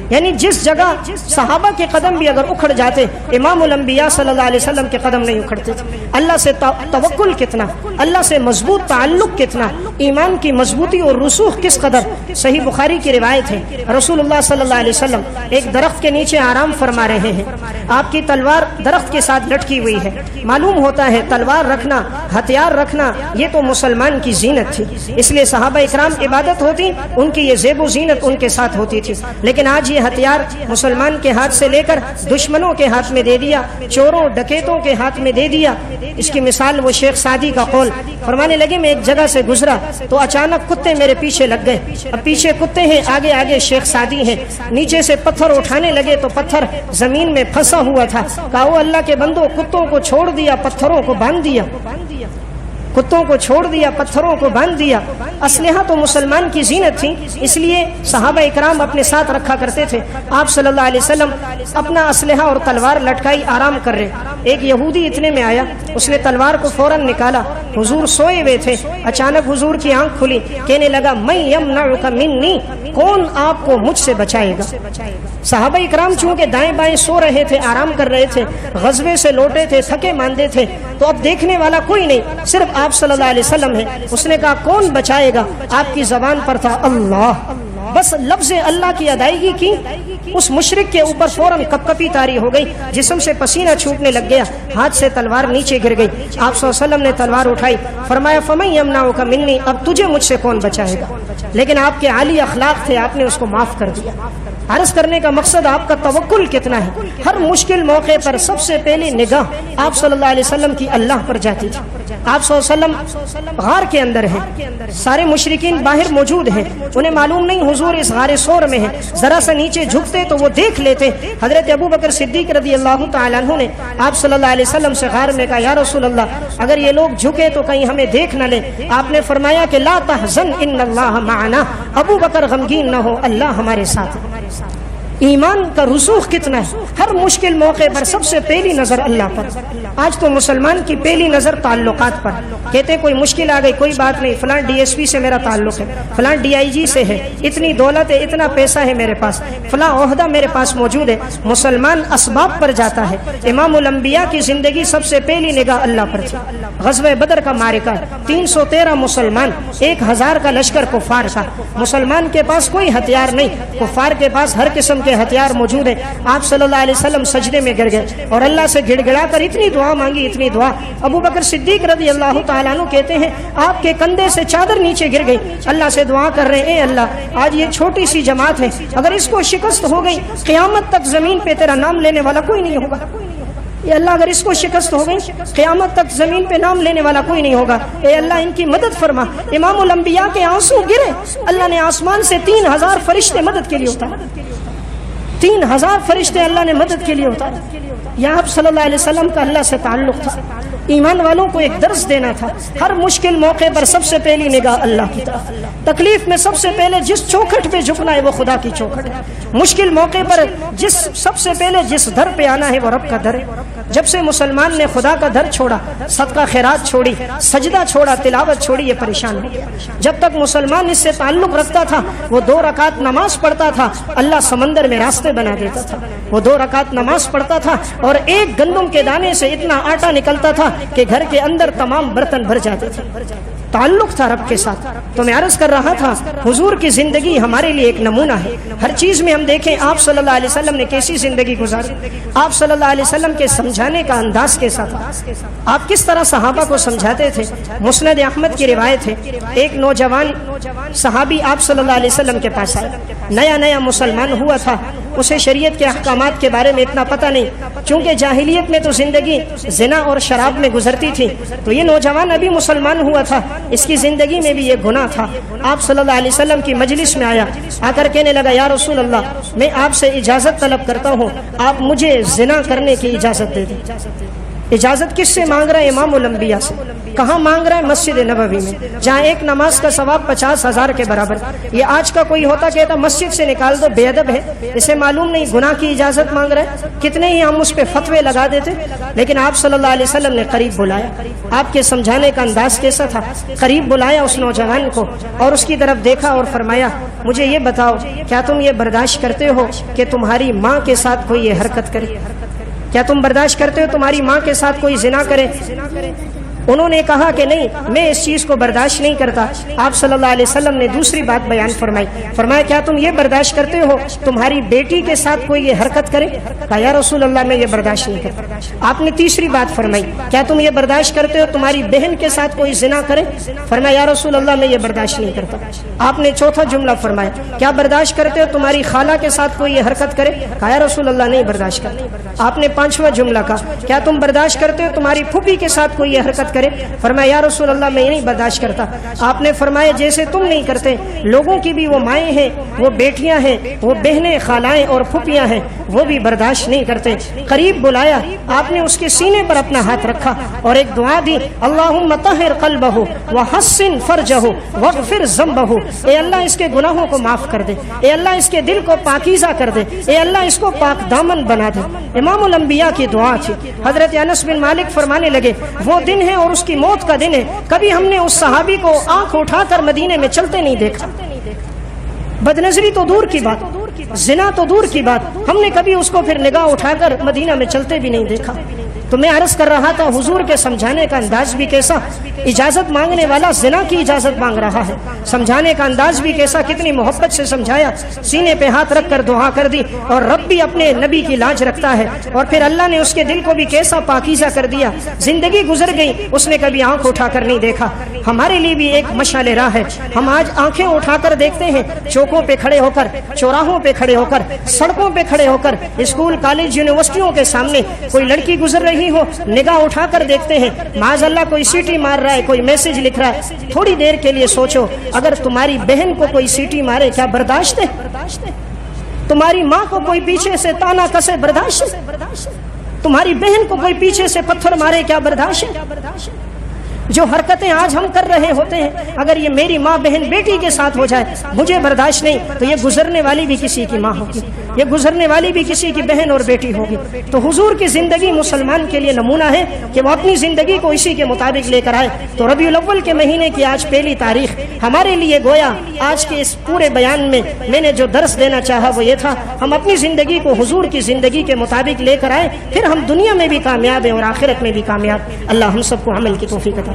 یعنی جس جگہ صحابہ کے قدم بھی اگر اکھڑ جاتے، امام الانبیاء صلی اللہ علیہ وسلم کے قدم نہیں اکھڑتے تھے. اللہ سے توکل کتنا، اللہ سے مضبوط تعلق کتنا، ایمان کی مضبوطی اور رسوخ کس قدر. صحیح بخاری کی روایت ہے، رسول اللہ صلی اللہ علیہ وسلم ایک درخت کے نیچے آرام فرما رہے ہیں. آپ کی تلوار درخت کے ساتھ لٹکی ہوئی ہے. معلوم ہوتا ہے تلوار رکھنا، ہتھیار رکھنا، یہ تو مسلمان کی زینت تھی. اس لیے صحابہ اکرام عبادت ہوتی، ان کی یہ زیب و زینت ان کے ساتھ ہوتی تھی. لیکن آج یہ ہتھیار مسلمان کے ہاتھ سے لے کر دشمنوں کے ہاتھ میں دے دیا، چوروں ڈکیتوں کے ہاتھ میں دے دیا. اس کی مثال وہ شیخ سعدی کا قول، فرمانے لگے میں ایک جگہ سے گزرا تو اچانک کتے میرے پیچھے لگ گئے. اب پیچھے کتے ہیں، آگے آگے شیخ سعدی ہیں. نیچے سے پتھر اٹھانے لگے تو پتھر زمین میں پھنسا ہوا تھا. کہا او اللہ کے بندو، کتوں کو چھوڑ دیا، پتھروں کو باندھ دیا. کتوں کو چھوڑ دیا، پتھروں کو باندھ دیا. اسلحہ تو مسلمان کی زینت تھی، اس لیے صحابہ اکرام اپنے ساتھ رکھا کرتے تھے. آپ صلی اللہ علیہ وسلم اپنا اسلحہ اور تلوار لٹکائی آرام کر رہے. ایک یہودی اتنے میں آیا، اس نے تلوار کو فوراً نکالا. حضور سوئے ہوئے تھے، اچانک حضور کی آنکھ کھلی. کہنے لگا من یمنعک منی، کون آپ کو مجھ سے بچائے گا. صحابہ اکرام چونکہ دائیں بائیں سو رہے تھے، آرام کر رہے تھے، غزوے سے لوٹے تھے، تھکے ماندے تھے، تو اب دیکھنے والا کوئی نہیں، صرف آپ صلی اللہ علیہ وسلم ہے. اس نے کہا کون بچائے گا. آپ کی زبان پر تھا اللہ. بس لفظ اللہ کی ادائیگی کی، اس مشرک کے اوپر فوراً کپ کپی طاری ہو گئی، جسم سے پسینہ چھوٹنے لگ گیا، ہاتھ سے تلوار نیچے گر گئی. آپ صلی اللہ علیہ وسلم نے تلوار اٹھائی، فرمایا فمن یمنعک منی، اب تجھے مجھ سے کون بچائے گا. لیکن آپ کے عالی اخلاق تھے، آپ نے اس کو معاف کر دیا. عرض کرنے کا مقصد آپ کا توکل کتنا ہے. ہر مشکل موقع پر سب سے پہلی نگاہ آپ صلی اللہ علیہ وسلم کی اللہ پر جاتی تھی. آپ صلی اللہ علیہ وسلم غار کے اندر ہیں، سارے مشرکین باہر موجود ہیں، انہیں معلوم نہیں حضور اس غار سور میں ہیں. ذرا سا نیچے جھکتے تو وہ دیکھ لیتے. حضرت ابو بکر صدیق رضی اللہ تعالیٰ عنہ نے آپ صلی اللہ علیہ وسلم سے غار میں کہا یا رسول اللہ، اگر یہ لوگ جھکے تو کہیں ہمیں دیکھ نہ لیں. آپ نے فرمایا کہ لا تحزن ان اللہ معنا، ابو بکر غمگین نہ ہو، اللہ ہمارے ساتھ ہے. ایمان کا رسوخ کتنا ہے. ہر مشکل موقع پر سب سے پہلی نظر اللہ پر. آج تو مسلمان کی پہلی نظر تعلقات پر. کہتے ہیں کوئی مشکل آ گئی، کوئی بات نہیں، فلاں ڈی ایس پی سے میرا تعلق ہے، فلاں ڈی آئی جی سے ہے، اتنی دولت ہے، اتنا پیسہ ہے میرے پاس، فلاں عہدہ میرے پاس موجود ہے. مسلمان اسباب پر جاتا ہے. امام الانبیاء کی زندگی سب سے پہلی نگاہ اللہ پر تھی. غزوہ بدر کا معرکہ، 313 مسلمان، 1000 کا لشکر کفار کا. مسلمان کے پاس کوئی ہتھیار نہیں، کفار کے پاس ہر قسم کے ہتھیار موجود ہیں. آپ صلی اللہ علیہ وسلم سجدے میں گر گئے اور اللہ سے گڑ گڑا کر اتنی دعا مانگی، اتنی دعا. ابو بکر صدیق رضی اللہ تعالیٰ عنہ کہتے ہیں آپ کے کندھے سے چادر نیچے گر گئی، اللہ سے دعا کر رہے ہیں اے اللہ آج یہ چھوٹی سی جماعت ہے، اگر اس کو شکست ہو گئی قیامت تک زمین پہ تیرا نام لینے والا کوئی نہیں ہوگا. اے اللہ اگر اس کو شکست ہو گئی قیامت تک زمین پہ نام لینے والا کوئی نہیں ہوگا. اے اللہ ان کی مدد فرما. امام الانبیاء کے آنسو گرے، اللہ نے آسمان سے 3000 فرشتے مدد کے لیے اتارے. 3000 فرشتے اللہ نے مدد کے لیے اتارے. یا آپ صلی اللہ علیہ وسلم کا اللہ سے تعلق تھا. ایمان والوں کو ایک درس دینا تھا. ہر مشکل موقع پر سب سے پہلی نگاہ اللہ کی طرف. تکلیف میں سب سے پہلے جس چوکھٹ پہ جھکنا ہے وہ خدا کی چوکھٹ ہے. مشکل موقع پر سب سے پہلے جس در پہ آنا ہے وہ رب کا در ہے. جب سے مسلمان نے خدا کا در چھوڑا، صدقہ خیرات چھوڑی، سجدہ چھوڑا، تلاوت چھوڑی، یہ پریشان ہو گیا. جب تک مسلمان اس سے تعلق رکھتا تھا وہ 2 رکعت نماز پڑھتا تھا، اللہ سمندر میں راستے بنا دیتا تھا. وہ 2 رکعت نماز پڑھتا تھا اور ایک گندم کے دانے سے اتنا آٹا نکلتا تھا کہ گھر کے اندر تمام برتن بھر جاتے تھے. تعلق تھا رب کے ساتھ. تو میں عرض کر رہا تھا حضور کی زندگی ہمارے لیے ایک نمونہ ہے. ہر چیز میں ہم دیکھیں آپ صلی اللہ علیہ وسلم نے کیسی زندگی گزاری. آپ صلی اللہ علیہ وسلم کے سمجھانے کا انداز کیسا تھا، آپ کس طرح صحابہ کو سمجھاتے تھے. مسند احمد کی روایت ہے، ایک نوجوان صحابی آپ صلی اللہ علیہ وسلم کے پاس آئے. نیا نیا مسلمان ہوا تھا، اسے شریعت کے احکامات کے بارے میں اتنا پتہ نہیں، چونکہ جاہلیت میں تو زندگی زنا اور شراب میں گزرتی تھی. تو یہ نوجوان ابھی مسلمان ہوا تھا، اس کی زندگی میں بھی یہ گناہ تھا. آپ صلی اللہ علیہ وسلم کی مجلس میں آیا، آ کر کہنے لگا یا رسول اللہ میں آپ سے اجازت طلب کرتا ہوں، آپ مجھے زنا کرنے کی اجازت دے دیں. اجازت کس سے مانگ رہا ہے؟ امام الانبیاء سے۔ کہاں مانگ رہا ہے؟ مسجد نبوی میں، جہاں ایک نماز کا ثواب 50,000 کے برابر۔ یہ آج کا کوئی ہوتا کہتا مسجد سے نکال دو، بے ادب ہے، اسے معلوم نہیں گناہ کی اجازت مانگ رہا ہے۔ کتنے ہی ہم اس پہ فتوے لگا دیتے، لیکن آپ صلی اللہ علیہ وسلم نے قریب بلایا۔ آپ کے سمجھانے کا انداز کیسا تھا؟ قریب بلایا اس نوجوان کو اور اس کی طرف دیکھا اور فرمایا مجھے یہ بتاؤ، کیا تم یہ برداشت کرتے ہو کہ تمہاری ماں کے ساتھ کوئی یہ حرکت کرے؟ کیا تم برداشت کرتے ہو تمہاری ماں کے ساتھ کوئی زنا کرے؟ انہوں نے کہا کہ نہیں، میں اس چیز کو برداشت نہیں کرتا۔ آپ صلی اللہ علیہ وسلم نے دوسری بات بیان فرمائی، فرمایا کیا تم یہ برداشت کرتے ہو تمہاری بیٹی کے ساتھ کوئی یہ حرکت کرے؟ کہا یا رسول اللہ میں یہ برداشت نہیں کرتا۔ آپ نے تیسری بات فرمائی، کیا تم یہ برداشت کرتے ہو تمہاری بہن کے ساتھ کوئی زنا کرے؟ فرمایا یا رسول اللہ میں یہ برداشت نہیں کرتا۔ آپ نے چوتھا جملہ فرمایا، کیا برداشت کرتے ہو تمہاری خالہ کے ساتھ کوئی یہ حرکت کرے؟ کہا یا رسول اللہ نہیں برداشت کرتا۔ آپ نے پانچواں جملہ کہا، کیا تم برداشت کرتے ہو تمہاری پھوپھی کے ساتھ کوئی یہ حرکت کرے؟ فرمایا یا رسول اللہ میں یہ نہیں برداشت کرتا۔ آپ نے فرمایا جیسے تم نہیں کرتے، لوگوں کی بھی وہ مائیں ہیں، وہ بیٹیاں ہیں، وہ بہنیں، خالائیں اور پھوپھیاں ہیں، وہ بھی برداشت نہیں کرتے۔ قریب بلایا، آپ نے اس کے سینے پر اپنا ہاتھ رکھا اور ایک دعا دی، اللہم طہر قلبہ وحسن فرجہ واغفر ذنبہ۔ اے اللہ اس کے گناہوں کو معاف کر دے، اے اللہ اس کے دل کو پاکیزہ کر دے، اے اللہ اس کو پاک دامن بنا دے۔ امام الانبیاء کی دعا تھی۔ حضرت انس بن مالک فرمانے لگے وہ دن ہے اور اس کی موت کا دن ہے، کبھی ہم نے اس صحابی کو آنکھ اٹھا کر مدینے میں چلتے نہیں دیکھا۔ بدنظری تو دور کی بات، زنا تو دور کی بات، ہم نے کبھی اس کو پھر نگاہ اٹھا کر مدینہ میں چلتے بھی نہیں دیکھا۔ تو میں عرض کر رہا تھا حضور کے سمجھانے کا انداز بھی کیسا، اجازت مانگنے والا زنا کی اجازت مانگ رہا ہے، سمجھانے کا انداز بھی کیسا، کتنی محبت سے سمجھایا، سینے پہ ہاتھ رکھ کر دعا کر دی، اور رب بھی اپنے نبی کی لاج رکھتا ہے، اور پھر اللہ نے اس کے دل کو بھی کیسا پاکیزہ کر دیا۔ زندگی گزر گئی، اس نے کبھی آنکھ اٹھا کر نہیں دیکھا۔ ہمارے لیے بھی ایک مشعل راہ ہے، ہم آج آنکھیں اٹھا کر دیکھتے ہیں، چوکوں پہ کھڑے ہو کر، چوراہوں پہ کھڑے ہو کر، سڑکوں پہ کھڑے ہو کر، اسکول کالج یونیورسٹیوں کے سامنے کوئی لڑکی گزر رہی ہو، نگاہ اٹھا کر دیکھتے ہیں، معاذ اللہ کوئی سیٹی مار رہا ہے، کوئی میسج لکھ رہا ہے۔ تھوڑی دیر کے لیے سوچو، اگر تمہاری بہن کو کوئی سیٹی مارے کیا برداشت ہے؟ تمہاری ماں کو کوئی پیچھے سے تانا کسے برداشت ہے؟ تمہاری بہن کو کوئی پیچھے سے پتھر مارے کیا برداشت ہے؟ جو حرکتیں آج ہم کر رہے ہوتے ہیں، اگر یہ میری ماں بہن بیٹی کے ساتھ ہو جائے مجھے برداشت نہیں، تو یہ گزرنے والی بھی کسی کی ماں ہوگی، یہ گزرنے والی بھی کسی کی بہن اور بیٹی ہوگی۔ تو حضور کی زندگی مسلمان کے لیے نمونہ ہے کہ وہ اپنی زندگی کو اسی کے مطابق لے کر آئے۔ تو ربیع الاول کے مہینے کی آج پہلی تاریخ ہمارے لیے گویا آج کے اس پورے بیان میں نے جو درس دینا چاہا وہ یہ تھا، ہم اپنی زندگی کو حضور کی زندگی کے مطابق لے کر آئے، پھر ہم دنیا میں بھی کامیاب ہیں اور آخرت میں بھی کامیاب۔ اللہ ہم سب کو عمل کی توفیق عطا